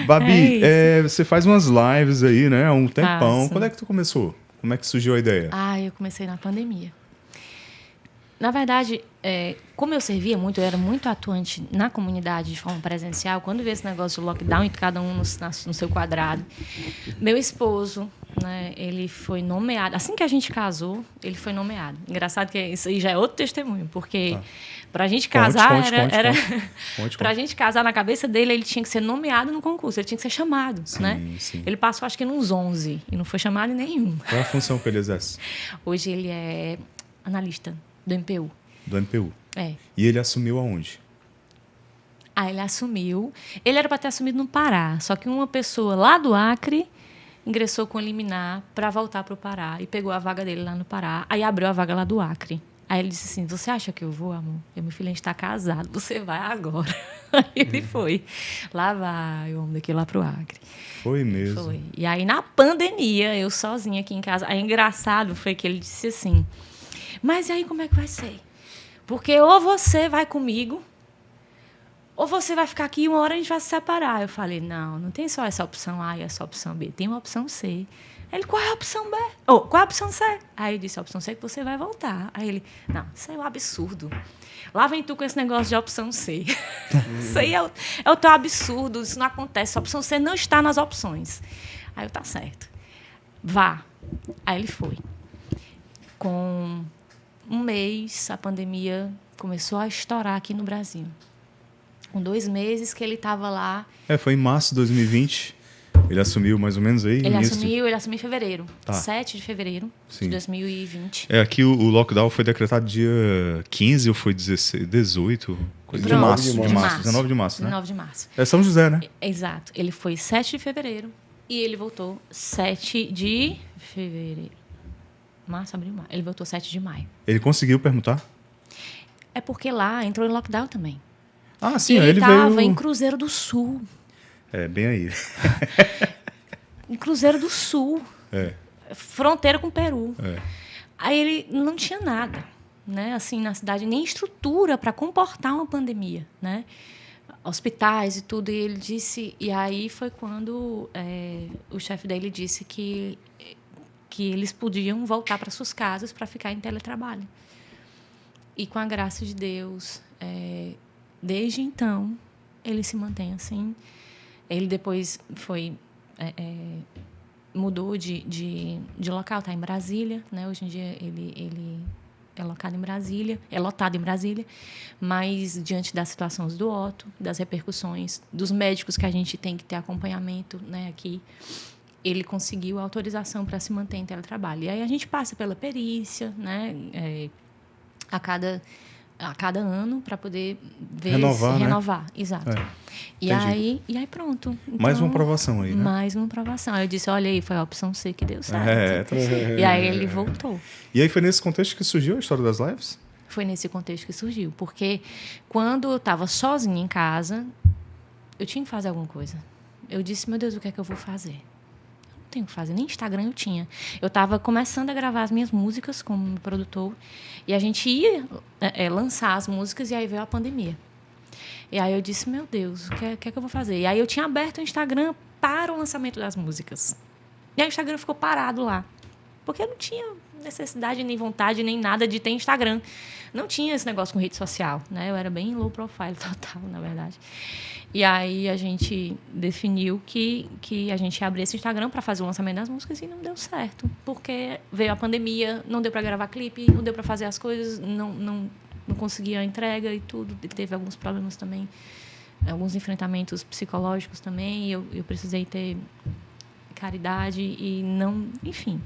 Babi, É você faz umas lives aí, né? Há um tempão. Faço. Quando é que tu começou? Como é que surgiu a ideia? Eu comecei na pandemia. Na verdade, como eu servia muito, eu era muito atuante na comunidade de forma presencial, quando veio esse negócio de lockdown e cada um no seu quadrado, meu esposo, né, ele foi nomeado. Assim que a gente casou, ele foi nomeado. Engraçado que isso aí já é outro testemunho, porque para a gente casar Conte. para a gente casar na cabeça dele, ele tinha que ser nomeado no concurso, ele tinha que ser chamado, né? Sim. Ele passou acho que nos 11 e não foi chamado em nenhum. Qual é a função que ele exerce? Hoje ele é analista do MPU. Do MPU. E ele assumiu aonde? Ele assumiu. Ele era para ter assumido no Pará, só que uma pessoa lá do Acre ingressou com liminar para voltar para o Pará e pegou a vaga dele lá no Pará. Aí abriu a vaga lá do Acre. Aí ele disse assim: você acha que eu vou, amor? Meu filho, a gente está casado, você vai agora. Aí ele foi. Lá vai o homem daqui lá para o Acre. Foi mesmo. Foi. E aí, na pandemia, eu sozinha aqui em casa. Aí, engraçado foi que ele disse assim: mas e aí, como é que vai ser? Porque ou você vai comigo, ou você vai ficar aqui e uma hora a gente vai se separar. Eu falei: não tem só essa opção A e essa opção B. Tem uma opção C. Ele: qual é a opção B? Qual é a opção C? Aí eu disse: a opção C é que você vai voltar. Aí ele: não, isso é um absurdo. Lá vem tu com esse negócio de opção C. Isso aí é o teu absurdo, isso não acontece. A opção C não está nas opções. Aí eu: tá certo. Vá. Aí ele foi. Com um mês, a pandemia começou a estourar aqui no Brasil. Com 2 meses que ele estava lá. Foi em março de 2020. Ele assumiu mais ou menos aí? Ele assumiu em fevereiro. Tá. 7 de fevereiro Sim. de 2020. Aqui o lockdown foi decretado dia 15 ou foi 16, 18? Coisa de Pronto, março. de De março. março. 19 de março, né? 19 de março. É São José, né? Exato. Ele foi 7 de fevereiro e ele voltou 7 de fevereiro. Março, abril, maio. Ele voltou 7 de maio. Ele conseguiu permutar? É porque lá entrou em lockdown também. Ah, sim. E ele estava veio... em Cruzeiro do Sul. Bem aí. Em Cruzeiro do Sul. Fronteira com o Peru. Aí ele não tinha nada, né? Assim, na cidade, nem estrutura para comportar uma pandemia, né? Hospitais e tudo. E ele disse... E aí foi quando o chefe dele disse que eles podiam voltar para suas casas para ficar em teletrabalho. E com a graça de Deus, desde então, ele se mantém assim. Ele depois mudou de local, está em Brasília, né? Hoje em dia ele é lotado em Brasília, mas diante das situações do Otto, das repercussões, dos médicos que a gente tem que ter acompanhamento, né, aqui, ele conseguiu a autorização para se manter em teletrabalho. E aí a gente passa pela perícia, né, a cada ano para poder ver renovar, né? Exato. E aí pronto. Então, mais uma aprovação aí, né? Mais uma aprovação. Aí eu disse: olha aí, foi a opção C que deu certo. Tá certo. E aí ele voltou. E aí foi nesse contexto que surgiu a história das lives? Foi nesse contexto que surgiu, porque quando eu estava sozinha em casa, eu tinha que fazer alguma coisa. Eu disse: meu Deus, o que é que eu vou fazer? Eu não tenho o que fazer, nem Instagram eu tinha. Eu estava começando a gravar as minhas músicas como produtor, e a gente ia lançar as músicas, e aí veio a pandemia. E aí eu disse, meu Deus, o que é que eu vou fazer? E aí eu tinha aberto o Instagram para o lançamento das músicas. E aí o Instagram ficou parado lá. Porque eu não tinha necessidade, nem vontade, nem nada de ter Instagram. Não tinha esse negócio com rede social, né? Eu era bem low profile total, na verdade. E aí a gente definiu que a gente ia abrir esse Instagram para fazer o lançamento das músicas e não deu certo. Porque veio a pandemia, não deu para gravar clipe, não deu para fazer as coisas, não conseguia a entrega e tudo. Teve alguns problemas também, alguns enfrentamentos psicológicos também. Eu precisei ter caridade e não... Enfim...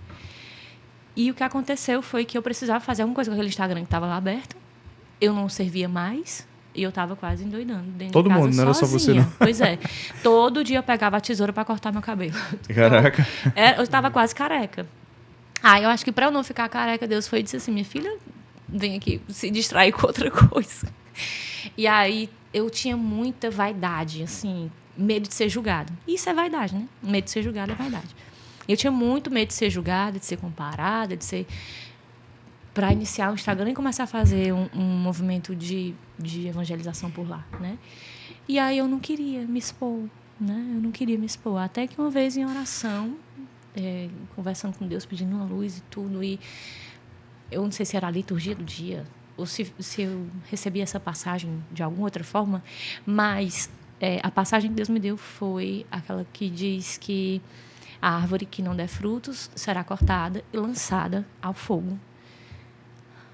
E o que aconteceu foi que eu precisava fazer alguma coisa com aquele Instagram que estava lá aberto. Eu não servia mais e eu estava quase endoidando dentro Todo de casa mundo, não era só você, não. Pois é. Todo dia eu pegava a tesoura para cortar meu cabelo. Caraca. Eu estava quase careca. Eu acho que para eu não ficar careca, Deus foi e disse assim, minha filha, vem aqui se distrair com outra coisa. E aí eu tinha muita vaidade, assim, medo de ser julgado. Isso é vaidade, né? Medo de ser julgado é vaidade. Eu tinha muito medo de ser julgada, de ser comparada, de ser... Para iniciar o Instagram e começar a fazer um movimento de evangelização por lá, né? E aí eu não queria me expor, né? Eu não queria me expor. Até que uma vez em oração, conversando com Deus, pedindo uma luz e tudo, e eu não sei se era a liturgia do dia, ou se eu recebi essa passagem de alguma outra forma, mas a passagem que Deus me deu foi aquela que diz que a árvore que não der frutos será cortada e lançada ao fogo.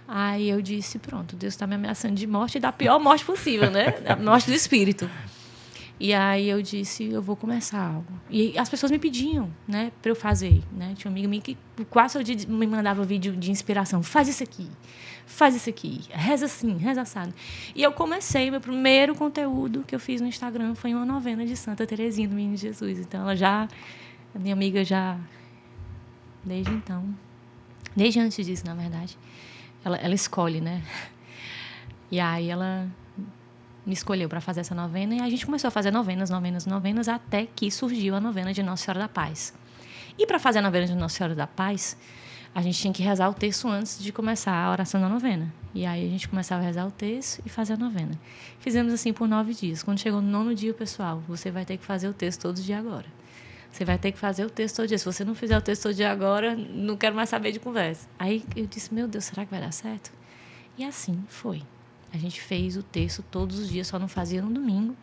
Aí eu disse, pronto, Deus está me ameaçando de morte, da pior morte possível, né? A morte do espírito. E aí eu disse, eu vou começar algo. E as pessoas me pediam, né, para eu fazer, né? Tinha uma amiga minha que quase todo dia me mandava vídeo de inspiração. Faz isso aqui, reza assim, reza assado. E eu comecei, meu primeiro conteúdo que eu fiz no Instagram foi uma novena de Santa Teresinha do Menino Jesus. Então a minha amiga já, desde antes disso, na verdade, ela escolhe, né? E aí ela me escolheu para fazer essa novena e a gente começou a fazer novenas, até que surgiu a novena de Nossa Senhora da Paz. E para fazer a novena de Nossa Senhora da Paz, a gente tinha que rezar o terço antes de começar a oração da novena. E aí a gente começava a rezar o terço e fazer a novena. Fizemos assim por 9 dias. Quando chegou no 9º dia, pessoal, você vai ter que fazer o terço todos os dias agora. Você vai ter que fazer o texto todo dia. Se você não fizer o texto todo dia agora, não quero mais saber de conversa. Aí eu disse, meu Deus, será que vai dar certo? E assim foi. A gente fez o texto todos os dias, só não fazia no domingo.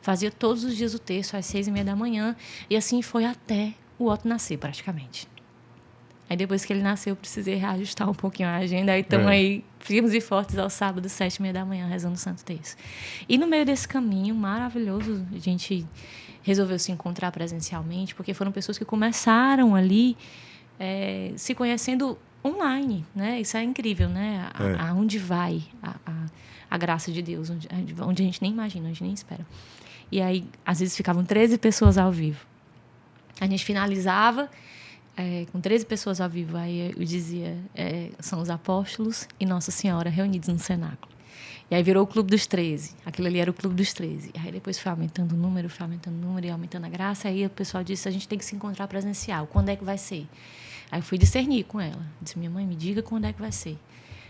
Fazia todos os dias o texto, às 6h30 da manhã. E assim foi até o Otto nascer, praticamente. Aí depois que ele nasceu, eu precisei reajustar um pouquinho a agenda. Aí estamos aí, firmes e fortes, aos sábados, 7h30 da manhã, rezando o Santo Terço. E no meio desse caminho maravilhoso, a gente resolveu se encontrar presencialmente, porque foram pessoas que começaram ali se conhecendo online, né? Isso é incrível, né? Aonde vai a graça de Deus, onde a gente nem imagina, a gente nem espera. E aí, às vezes, ficavam 13 pessoas ao vivo. A gente finalizava com 13 pessoas ao vivo. Aí eu dizia, são os apóstolos e Nossa Senhora reunidos no cenáculo. E aí virou o Clube dos 13. Aquilo ali era o Clube dos 13. Aí depois foi aumentando o número e aumentando a graça. Aí o pessoal disse, a gente tem que se encontrar presencial. Quando é que vai ser? Aí eu fui discernir com ela. Disse, minha mãe, me diga quando é que vai ser.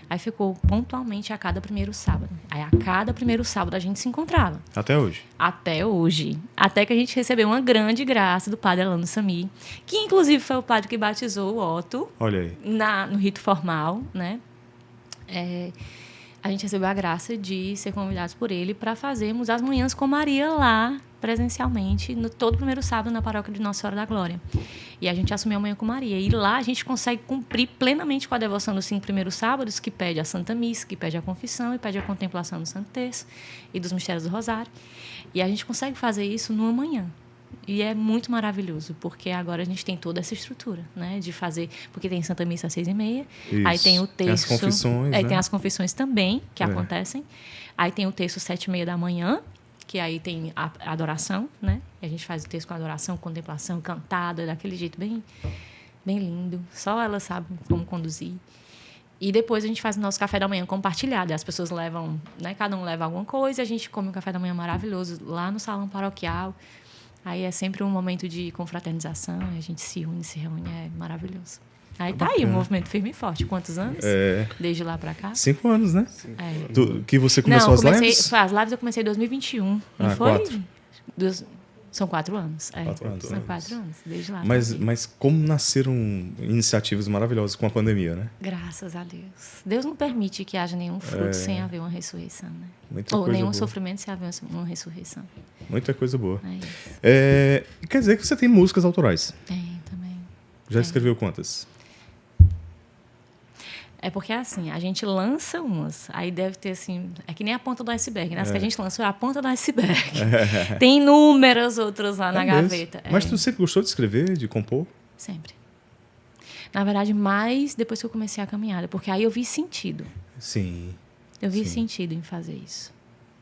Aí ficou pontualmente a cada primeiro sábado. Aí a cada primeiro sábado a gente se encontrava. Até hoje? Até hoje. Até que a gente recebeu uma grande graça do padre Alano Sami, que inclusive foi o padre que batizou o Otto. Olha aí. No rito formal, né? A gente recebeu a graça de ser convidados por ele para fazermos as manhãs com Maria lá, presencialmente, todo primeiro sábado na paróquia de Nossa Senhora da Glória. E a gente assumiu a manhã com Maria. E lá a gente consegue cumprir plenamente com a devoção dos 5 primeiros sábados, que pede a Santa Missa, que pede a confissão e pede a contemplação do Santo Terço e dos Mistérios do Rosário. E a gente consegue fazer isso numa manhã. E é muito maravilhoso, porque agora a gente tem toda essa estrutura, né? De fazer... Porque tem Santa Missa às 6h30. Isso. Aí tem o texto... Tem as confissões, né? Tem as confissões também, que acontecem. Aí tem o texto 7h30 da manhã, que aí tem a adoração, né? E a gente faz o texto com adoração, contemplação, cantada, daquele jeito bem, bem lindo. Só ela sabe como conduzir. E depois a gente faz o nosso café da manhã compartilhado. As pessoas levam, né? Cada um leva alguma coisa, a gente come um café da manhã maravilhoso lá no salão paroquial. Aí é sempre um momento de confraternização, a gente se une, se reúne, é maravilhoso. Aí tá aí, o movimento firme e forte. Quantos anos? Desde lá pra cá? 5 anos, né? É. Que você começou Não, as lives? As lives eu comecei em 2021. Não foi? 4. São 4 anos. 4 anos. São 4 anos, desde lá. Mas como nasceram iniciativas maravilhosas com a pandemia, né? Graças a Deus. Deus não permite que haja nenhum fruto sem haver uma ressurreição, né? Muita Ou coisa nenhum boa. sofrimento sem haver uma ressurreição. Muita coisa boa. É isso. Quer dizer que você tem músicas autorais. Tem também. Já escreveu quantas? É porque, assim, a gente lança umas, aí deve ter, assim... É que nem a ponta do iceberg, né? As que a gente lançou é a ponta do iceberg. Tem inúmeras outras lá na mesmo? gaveta. Mas tu sempre gostou de escrever, de compor? Sempre. Na verdade, mais depois que eu comecei a caminhada, porque aí eu vi sentido. Sim. Eu vi sentido em fazer isso.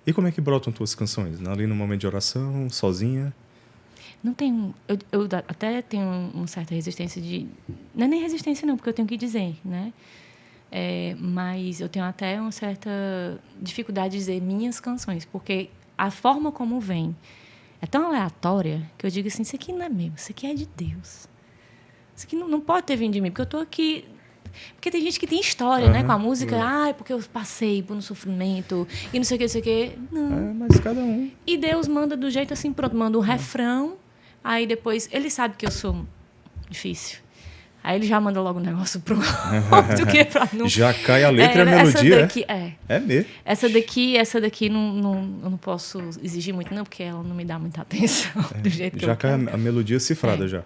E como é que brotam tuas canções? Ali no momento de oração, sozinha? Não tem... Eu até tenho uma certa resistência de... Não é nem resistência, não, porque eu tenho que dizer, né? Mas eu tenho até uma certa dificuldade de dizer minhas canções, porque a forma como vem é tão aleatória que eu digo assim, isso aqui não é meu, isso aqui é de Deus. Isso aqui não pode ter vindo de mim, porque eu estou aqui... Porque tem gente que tem história, né, com a música. Porque eu passei por um sofrimento e não sei o que. Não. Mas cada um. E Deus manda do jeito assim, pronto, manda um refrão, aí depois... Ele sabe que eu sou difícil. Aí ele já manda logo o negócio pronto, do que pra não... Já cai a letra e a melodia, essa daqui, É mesmo. Essa daqui eu não posso exigir muito, não, porque ela não me dá muita atenção do jeito que Já eu cai quero. a melodia cifrada já.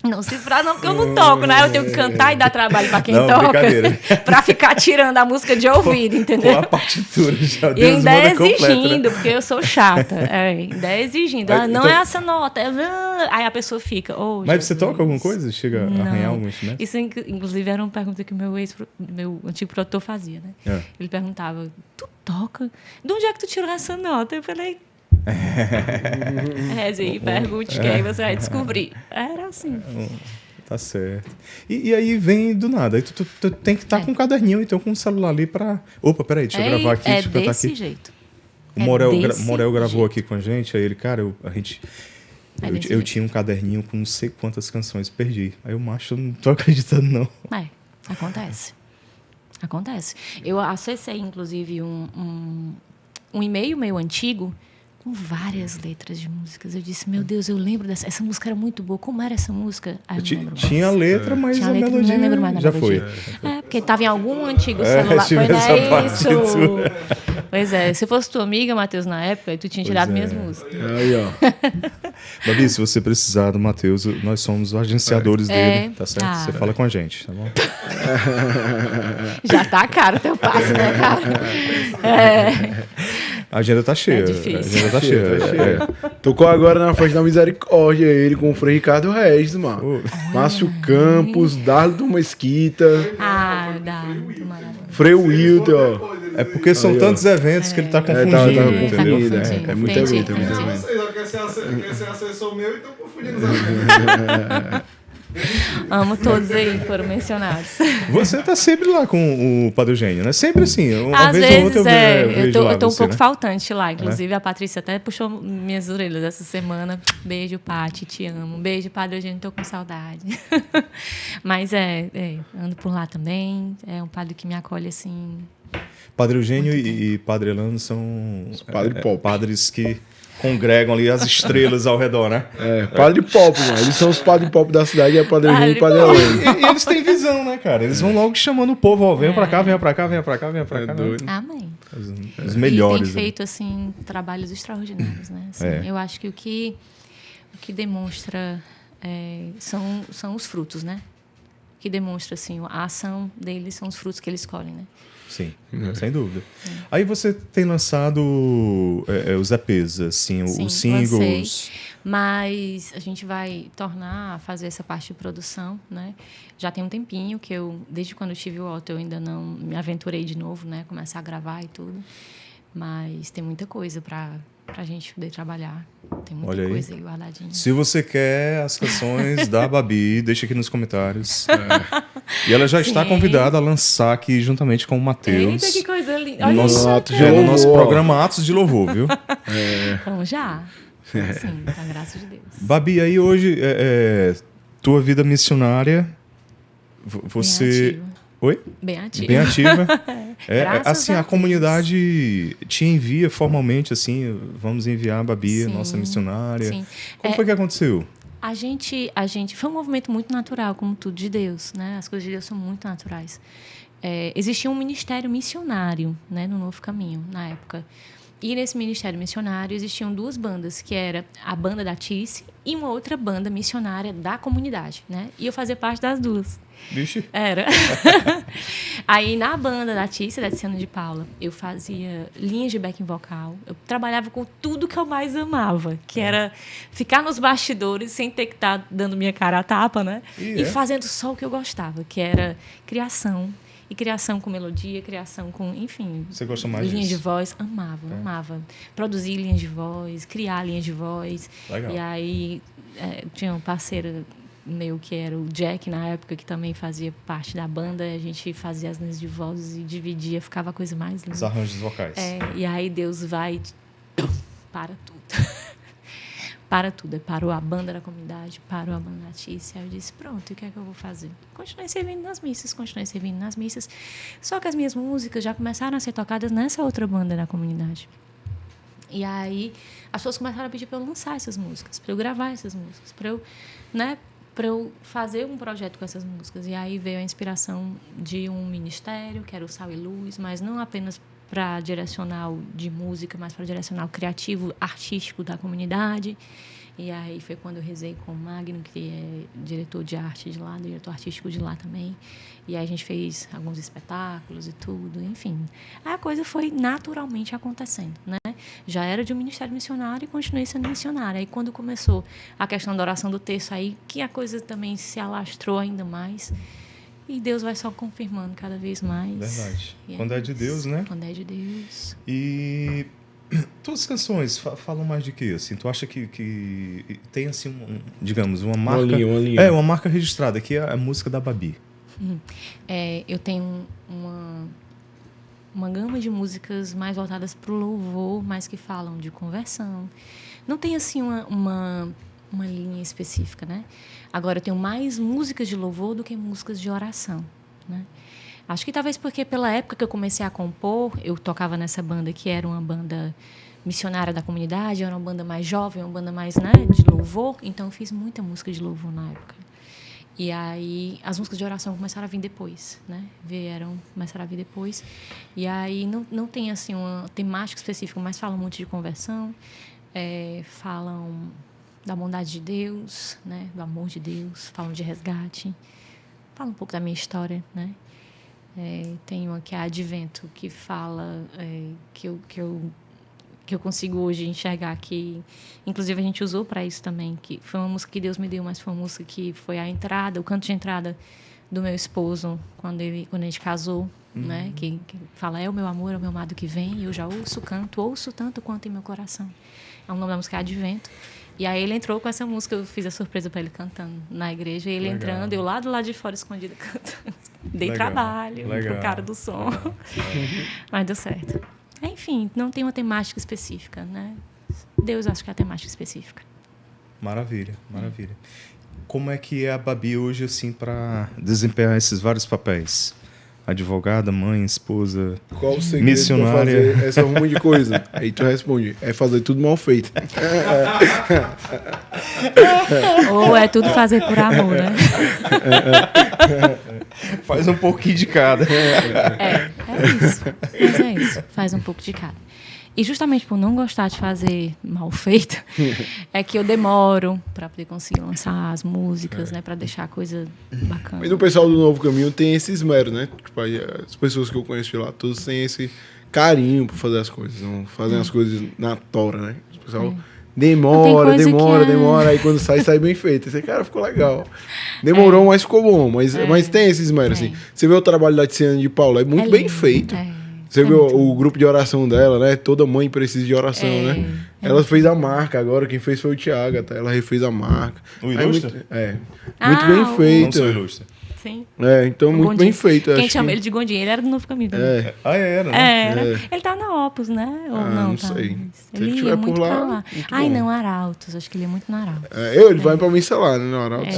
Não cifrar não, porque eu não toco, né? Eu tenho que cantar e dar trabalho pra quem Não, toca. brincadeira. Pra ficar tirando a música de ouvido, entendeu? Com a partitura já. E Deus ainda manda exigindo, completa, né? porque eu sou chata. Ainda exigindo. Mas, Não então- é essa nota. Aí a pessoa fica. Oh, Mas você Jesus. toca alguma coisa? Chega a Não. arranhar algum instrumento? Isso, inclusive, era uma pergunta que meu antigo produtor fazia, né? Ele perguntava, tu toca? De onde é que tu tirou essa nota? Eu falei... Reze aí, pergunte, que aí você vai descobrir. Era assim. Tá certo. E aí vem do nada. Aí tu tem que estar com um caderninho, então com um celular ali pra... Opa, peraí, deixa eu gravar aqui, deixa eu cantar desse aqui. jeito. O Morel, desse Morel gravou jeito. aqui com a gente, aí ele, cara, desse eu jeito. tinha um caderninho com não sei quantas canções, perdi. Aí eu, macho, eu não tô acreditando, não. Acontece. Acontece. Eu acessei, inclusive, um e-mail meu antigo com várias letras de músicas. Eu disse, meu Deus, eu lembro dessa. Essa música era muito boa. Como era essa música? Ah, eu não lembro mais. Tinha a letra, mas Tinha a letra, melodia não lembro mais da já melodia. foi. Porque estava em algum antigo celular. tive Foi, essa né? parte Isso. tua. Pois é. Se fosse tua amiga, Matheus, na época, tu tinha tirado minhas músicas. Aí, ó. Babi, se você precisar do Matheus, nós somos os agenciadores dele, tá certo? Ah. Você fala com a gente, tá bom? Já tá caro o teu passe, né, cara? A agenda tá cheia. É difícil. A agenda tá cheia. Tá cheio. Tocou agora na festa da Misericórdia, ele com o Frei Ricardo Regis, mano. Márcio Campos, Darlton Mesquita, Dá. Muito maravilhoso. Frei Wilton, ó. É porque são Aí, ó. tantos eventos que ele tá confundindo, tava entendeu? confundindo, confundindo. é muito Entendi, evento, é muito entendi. evento. Vocês ó, quer ser assessor meu e estão confundindo os amigos. Amo todos aí que foram mencionados. Você tá sempre lá com o Padre Eugênio, né? Sempre assim. Uma Às vez ou outra vezes, vejo lá eu tô um você, pouco né? faltante lá. Inclusive, a Patrícia até puxou minhas orelhas essa semana. Beijo, Pati, te amo. Beijo, Padre Eugênio, tô com saudade. Mas ando por lá também. É um padre que me acolhe assim. Padre Eugênio e Padre Elano são padre pop. padres que congregam ali as estrelas ao redor, né? Padre Pop, mano. Eles são os padre pop da cidade, é Padre Eugênio e Padre Pop. Heleno. E eles têm visão, né, cara? Eles vão logo chamando o povo, ó, venha pra cá, venha pra cá, venha pra cá, venha pra cá. doido. Amém. Os melhores. E tem feito, assim, trabalhos extraordinários, né? Assim, eu acho que o que demonstra são os frutos, né? O que demonstra, assim, a ação deles são os frutos que eles colhem, né? Sim, sem dúvida. Aí você tem lançado os EPs, assim, Sim, os singles. lancei. Mas a gente vai tornar a fazer essa parte de produção, né? Já tem um tempinho que desde quando eu tive o Otto, eu ainda não me aventurei de novo, né? Começar a gravar e tudo. Mas tem muita coisa pra gente poder trabalhar. Tem muita Olha aí. coisa aí guardadinha. Se você quer as canções da Babi, deixa aqui nos comentários. E ela já está Sim. convidada a lançar aqui juntamente com o Matheus. Eita, que coisa linda. No Olha nosso, isso. Atos de no nosso louvor. programa Atos de Louvor, viu? Então já. Sim, com a graça de Deus. Babi, aí hoje, tua vida missionária você... Bem ativa. Oi? Bem ativa. Bem ativa. Graças Assim, a a Deus. comunidade te envia formalmente, assim, vamos enviar a Babi, Sim, nossa missionária. sim. Como foi que aconteceu? A gente foi um movimento muito natural, como tudo de Deus, né? As coisas de Deus são muito naturais. Existia um ministério missionário, né, no Novo Caminho, na época. E nesse ministério missionário existiam 2 bandas, que era a banda da Tice e uma outra banda missionária da comunidade, né? E eu fazia parte das 2. Vixe. Era. Aí, na banda da Tice, da Tiziana de Paula, eu fazia linhas de backing vocal. Eu trabalhava com tudo que eu mais amava, que era ficar nos bastidores sem ter que estar dando minha cara a tapa, né? E fazendo só o que eu gostava, que era criação. E criação com melodia, criação com, enfim... Você gosta mais linhas disso? de voz. Amava. Produzir linhas de voz, criar linhas de voz. Legal. E aí, tinha um parceiro meu, que era o Jack, na época, que também fazia parte da banda. A gente fazia as linhas de voz e dividia, ficava a coisa mais linda. Os arranjos vocais. E aí Deus vai... Para tudo. Para tudo. Parou a banda da comunidade, parou a banda da Tícia. Aí eu disse, pronto, e o que é que eu vou fazer? Continuei servindo nas missas. Só que as minhas músicas já começaram a ser tocadas nessa outra banda da comunidade. E aí as pessoas começaram a pedir para eu lançar essas músicas, para eu gravar essas músicas, para eu fazer um projeto com essas músicas. E aí veio a inspiração de um ministério, que era o Sal e Luz, mas não apenas para direcional de música, mas para direcional criativo, artístico da comunidade. E aí foi quando eu rezei com o Magno, que é diretor de arte de lá, diretor artístico de lá também. E aí a gente fez alguns espetáculos e tudo, enfim. Aí a coisa foi naturalmente acontecendo, né? Já era de um ministério missionário e continuei sendo missionária. Aí quando começou a questão da oração do terço, aí que a coisa também se alastrou ainda mais. E Deus vai só confirmando cada vez mais. Verdade. E Quando é de Deus, né? Quando é de Deus. E tuas canções falam mais de quê? Assim, tu acha que tem assim, digamos, uma marca... Uma linha. Uma marca registrada, que é a música da Babi. Eu tenho uma gama de músicas mais voltadas para o louvor, mas que falam de conversão. Não tem assim uma linha específica, né? Agora, eu tenho mais músicas de louvor do que músicas de oração, né? Acho que talvez porque pela época que eu comecei a compor, eu tocava nessa banda que era uma banda missionária da comunidade, era uma banda mais jovem, uma banda mais, né, de louvor, então eu fiz muita música de louvor na época. E aí as músicas de oração começaram a vir depois, né? Começaram a vir depois. E aí não tem assim uma temática específica, mas falam muito de conversão, falam da bondade de Deus, né? Do amor de Deus, falam de resgate, falam um pouco da minha história, né? Tem uma que é Advento, que fala que eu consigo hoje enxergar que, inclusive a gente usou para isso também, que foi uma música que Deus me deu, mas foi uma música que foi a entrada, o canto de entrada do meu esposo quando a gente casou, né? Que fala, é o meu amor, é o meu amado que vem, e eu já ouço tanto quanto em meu coração. O nome da música é Advento. E aí ele entrou com essa música, eu fiz a surpresa para ele cantando na igreja, e ele entrando, eu lá do lado de fora escondida cantando. Dei trabalho pro cara do som. Mas deu certo. Enfim, não tem uma temática específica, né? Deus acho que é a temática específica. Maravilha. Como é que é a Babi hoje, assim, para desempenhar esses vários papéis? Advogada, mãe, esposa, Qual o segredo missionária. pra fazer essa rumo de coisa? Aí tu responde, é fazer tudo mal feito. Ou é tudo fazer por amor, né? Faz um pouquinho de cada. É isso. Mas é isso. Faz um pouco de cada. E justamente por não gostar de fazer mal feito, é que eu demoro para poder conseguir lançar as músicas, né? Para deixar a coisa bacana. Mas o pessoal do Novo Caminho tem esse esmero, né? Tipo, aí, as pessoas que eu conheço de lá, todos têm esse carinho por fazer as coisas. Não fazem as coisas na tora, né? O pessoal demora. Aí quando sai bem feito. Esse cara ficou legal. Demorou, mas ficou bom. Mas tem esse esmero, assim. Você vê o trabalho da Tiziana de Paula, é muito bem feito. Você viu o grupo de oração dela, né? Toda mãe precisa de oração, né? Ela fez a marca agora, quem fez foi o Thiago, até ela refez a marca. O ilustre? Muito bem feito. Não sou ilustre. Sim. Então O muito Gondim. bem feito. Quem acho chama que- ele de Gondim? Ele era do Novo Caminho também. Ah, era, né? Era. Ele tá na Opus, né? Ou não tá? sei. Se ele Ele tiver ia por muito lá, pra lá. muito Ai, bom. não, Arautos. Acho que ele ia muito na Arautos. Ele vai pra missa lá, né, no Arautos.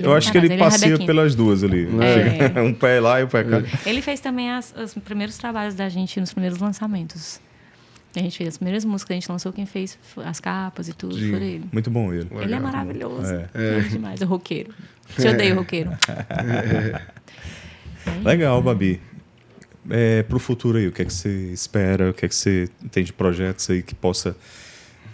Eu acho que ele é passeia rabequinho. pelas duas ali. É. Um pé lá e um pé cá. Ele fez também os primeiros trabalhos da gente nos primeiros lançamentos. A gente fez as primeiras músicas, a gente lançou, quem fez as capas e tudo, Sim. foi ele. Muito bom ele. Ele é maravilhoso. É. É demais, o roqueiro. Te odeio, roqueiro. Legal, Babi. Pro futuro aí, o que é que você espera? O que é que você tem de projetos aí que possa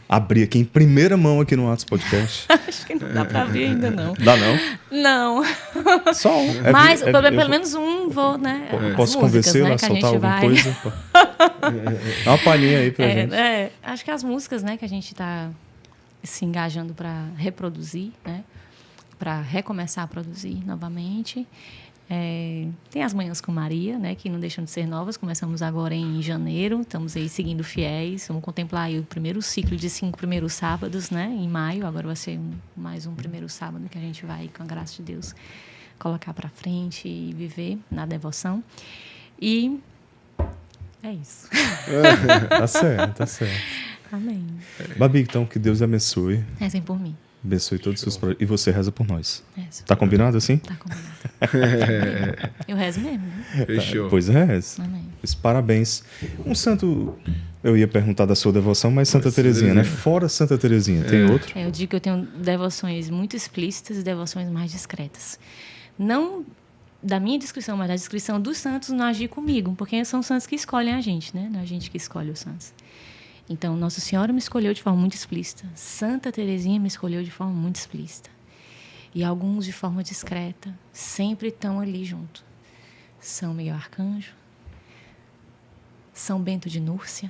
abrir aqui em primeira mão aqui no Atos Podcast? Acho que não dá pra abrir ainda, não. Dá não? Não. Só um. Mas pelo menos um vou, né? as Posso músicas, convencer né, a que a soltar gente alguma vai. coisa? Dá uma palhinha aí pra gente. Acho que as músicas, né, que a gente está se engajando para reproduzir, né, para recomeçar a produzir novamente. Tem as Manhãs com Maria, né, que não deixam de ser novas. Começamos agora em janeiro, estamos aí seguindo fiéis. Vamos contemplar aí o primeiro ciclo de 5 primeiros sábados, né, em maio. Agora vai ser mais um primeiro sábado que a gente vai, com a graça de Deus, colocar para frente e viver na devoção. E é isso. Tá certo, tá certo. Amém. Babi, então, que Deus abençoe. Rezem por mim. Abençoe todos os seus projetos. E você reza por nós. Rezo. Tá combinado assim? Tá combinado. Eu rezo mesmo, né? Fechou. Pois reze. Amém. Pois parabéns. Um santo... Eu ia perguntar da sua devoção, mas Santa Teresinha, né? Fora Santa Teresinha, tem outro? Eu digo que eu tenho devoções muito explícitas e devoções mais discretas. Não da minha descrição, mas da descrição dos santos não agir comigo, porque são os santos que escolhem a gente, né? Não é a gente que escolhe os santos. Então, Nossa Senhora me escolheu de forma muito explícita. Santa Teresinha me escolheu de forma muito explícita. E alguns de forma discreta, sempre estão ali junto. São Miguel Arcanjo, São Bento de Núrcia,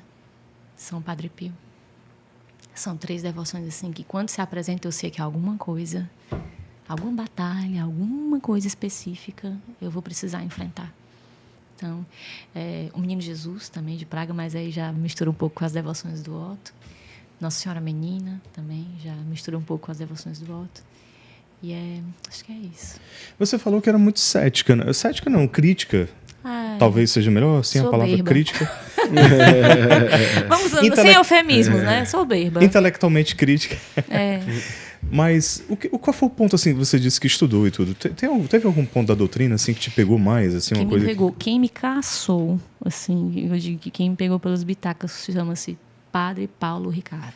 São Padre Pio. São 3 devoções assim que quando se apresenta eu sei que é alguma coisa, alguma batalha, alguma coisa específica eu vou precisar enfrentar. Então, o Menino Jesus também de Praga, mas aí já mistura um pouco com as devoções do Otto. Nossa Senhora Menina também já mistura um pouco com as devoções do Otto. E acho que é isso. Você falou que era muito cética, né? Cética não, crítica. Talvez seja melhor assim a palavra soberba. crítica. Vamos sem eufemismos, né? Soberba. Intelectualmente crítica. É. Mas qual foi o ponto, assim, você disse que estudou e tudo? Teve algum ponto da doutrina, assim, que te pegou mais? Assim, Quem uma coisa me pegou, quem me caçou, assim, eu digo que quem me pegou pelos bitacas chama-se Padre Paulo Ricardo.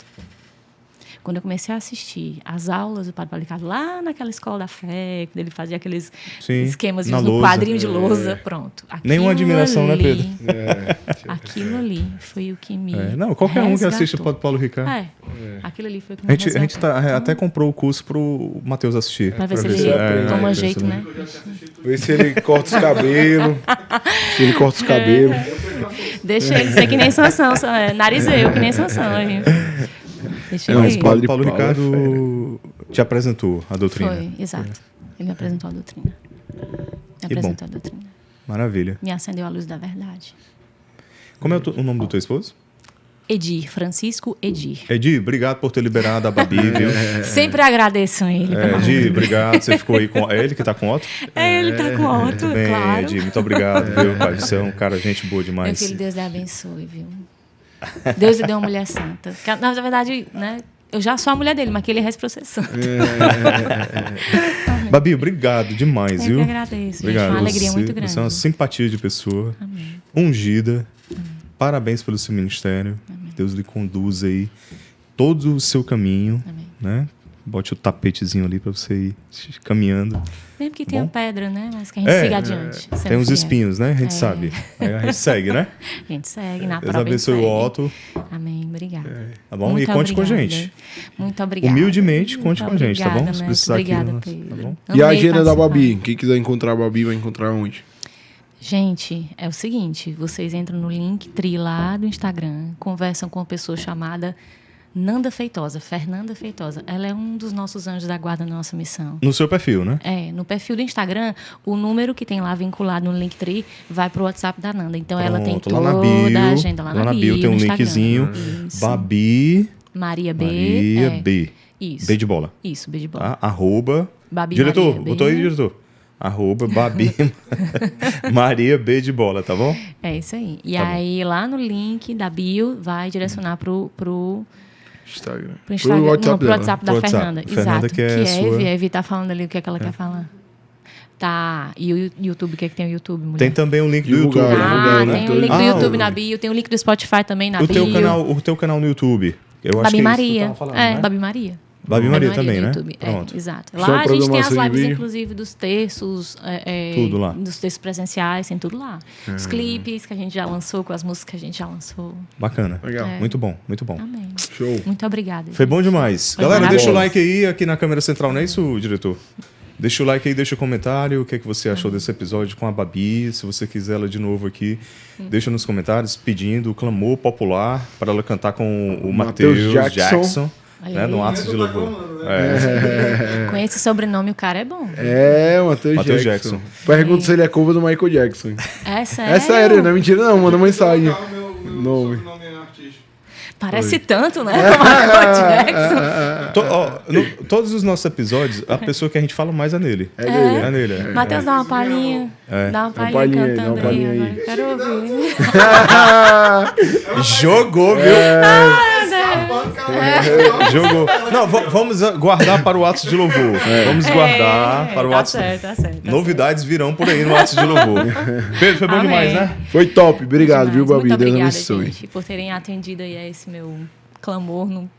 Quando eu comecei a assistir as aulas do Padre Paulo Ricardo, lá naquela escola da fé, quando ele fazia aqueles esquemas na no lousa. quadrinho de lousa, pronto. Nenhuma admiração, né, Pedro? Aquilo ali foi o que me não, qualquer um que assiste o resgatou. Padre Paulo Ricardo. Aquilo ali foi o que me A gente resgatou. até comprou o curso pro Matheus assistir. Pra ver se ver ele se ele toma pra jeito, né? Vê se ele corta os cabelos. Se ele corta os cabelos. Deixa ele ser que nem Sansão, narizeiro, que nem Sansão. Deixa ele Mas ir. Padre Paulo Paulo Ricardo te apresentou a doutrina. Foi, exato. Ele me apresentou a doutrina. Me apresentou a doutrina. Maravilha. Me acendeu a luz da verdade. Como é o nome do teu esposo? Edir, Francisco Edir. Edir, obrigado por ter liberado a Babi, viu? Sempre agradeço a ele. pelo amor de Edir, Deus. obrigado. Você ficou aí com... É ele que tá com o Otto? Ele tá com Otto, Muito bem, claro. Edir, muito obrigado, viu, pai? Você é um cara, gente boa Meu demais. filho, Deus lhe abençoe, viu? Deus lhe deu uma mulher santa. Porque, na verdade, né, eu já sou a mulher dele, mas que ele resta pra ser santo. Babi, obrigado demais, Eu viu? que agradeço, gente. Obrigado. Uma alegria Você- muito grande. Você é uma simpatia de pessoa. Amém. Ungida. Parabéns pelo seu ministério. Deus lhe conduza aí todo o seu caminho, Amém. né? Bote o tapetezinho ali para você ir caminhando. Mesmo que tenha Bom. pedra, né? Mas que a gente siga adiante. Tem sendo uns fiel. espinhos, né? A gente sabe. Aí a gente segue, né? A gente segue, na Deus prova a gente abençoe o segue. Otto. Amém, obrigada. Tá bom? Muito E conte com a obrigada. gente. Muito obrigada. Humildemente, conte Muito com a gente, tá bom? obrigada, Se Mestre. precisar aqui, Obrigada, tá Pedro. bom? E a Amei agenda da participar. Babi? Quem quiser encontrar a Babi, vai encontrar onde? Gente, é o seguinte, vocês entram no Linktree lá do Instagram, conversam com uma pessoa chamada Nanda Feitosa, Fernanda Feitosa. Ela é um dos nossos anjos da guarda na nossa missão. No seu perfil, né? No perfil do Instagram, o número que tem lá vinculado no Linktree vai pro WhatsApp da Nanda. Então ela tem Pronto, lá toda na bio, a agenda lá na bio. tem um no Instagram. linkzinho. Isso. Babi Maria B. Maria B. Isso. B de bola. Isso, B de bola. Tá? Arroba. Babi Diretor, Maria B. botou aí, diretor. Babi Maria B de bola, tá bom? É isso aí. E Tá aí, lá no link da bio, vai direcionar pro Instagram. Instagram, não, pro WhatsApp da Pro WhatsApp. Fernanda. Fernanda, Exato. que é sua- Evie. A Evie tá falando ali o que é que ela quer falar. Tá. E o YouTube, o que é que tem o YouTube, mulher? Tem também o link do Divulgar, YouTube. divulgar, Ah, né? tem o link do Ah, YouTube o- na bio, tem o link do Spotify também na O bio. teu canal no YouTube. Eu acho Babi que é isso que tu Maria. tava falando, É, né? Babi Maria. Babi Maria no também, né? YouTube. Pronto. É, exato. Só Lá a gente tem as programação de lives, vídeo. inclusive, dos textos. Tudo lá. Dos textos presenciais, tem tudo lá. Os clipes que a gente já lançou, com as músicas que a gente já lançou. Bacana. Legal. É. Muito bom, muito bom. Amém. Show. Muito obrigada. Foi bom demais. Foi Galera, deixa o maravilhoso. like aí aqui na câmera central, não é isso, diretor? Deixa o like aí, deixa o comentário, o que é que você achou desse episódio com a Babi. Se você quiser ela de novo aqui, deixa nos comentários pedindo o clamor popular para ela cantar com o Matheus Matheus Jackson. Jackson, Olha né, aí. no Atos de Louvor. Com esse sobrenome, o cara é bom. É, Matheus Matheus Jackson. Jackson. Pergunta se ele é cover do Michael Jackson. É sério? É sério, não é mentira não. Manda mensagem. Meu Nome. sobrenome é artístico. Parece tanto, né? O Michael Jackson. Todos os nossos episódios, a pessoa que a gente fala mais é nele. É dele. É nele. Matheus, dá uma palhinha. Dá uma palhinha palhinha aí, cantando dá uma palhinha aí. aí. Agora. Quero ouvir. Jogou, viu? Jogou. Não, vamos guardar para o Atos de Louvor. Vamos guardar para o tá Atos. certo, tá certo. Tá Novidades virão por aí no Atos de Louvor. Pedro, foi bom Amém. demais, né? Foi top. Obrigado, viu, Demais. Babi? Muito Deus obrigada, abençoe. gente, por terem atendido aí a esse meu clamor no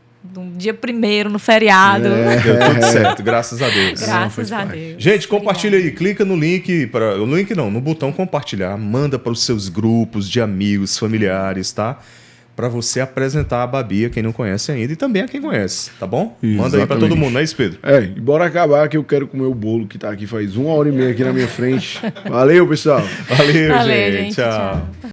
dia primeiro, no feriado. Deu tudo certo, graças a Deus. Graças a Deus. Gente, compartilha aí, clica no link, no link não, no botão compartilhar, manda para os seus grupos de amigos, familiares, tá? Para você apresentar a Babi a quem não conhece ainda e também a quem conhece, tá bom? Manda aí para todo Exatamente. mundo, não é isso, Pedro? É, e bora acabar que eu quero comer o bolo que tá aqui faz 1h30 aqui na minha frente. Valeu, pessoal. Valeu, Valeu, gente. gente. Tchau. Tchau.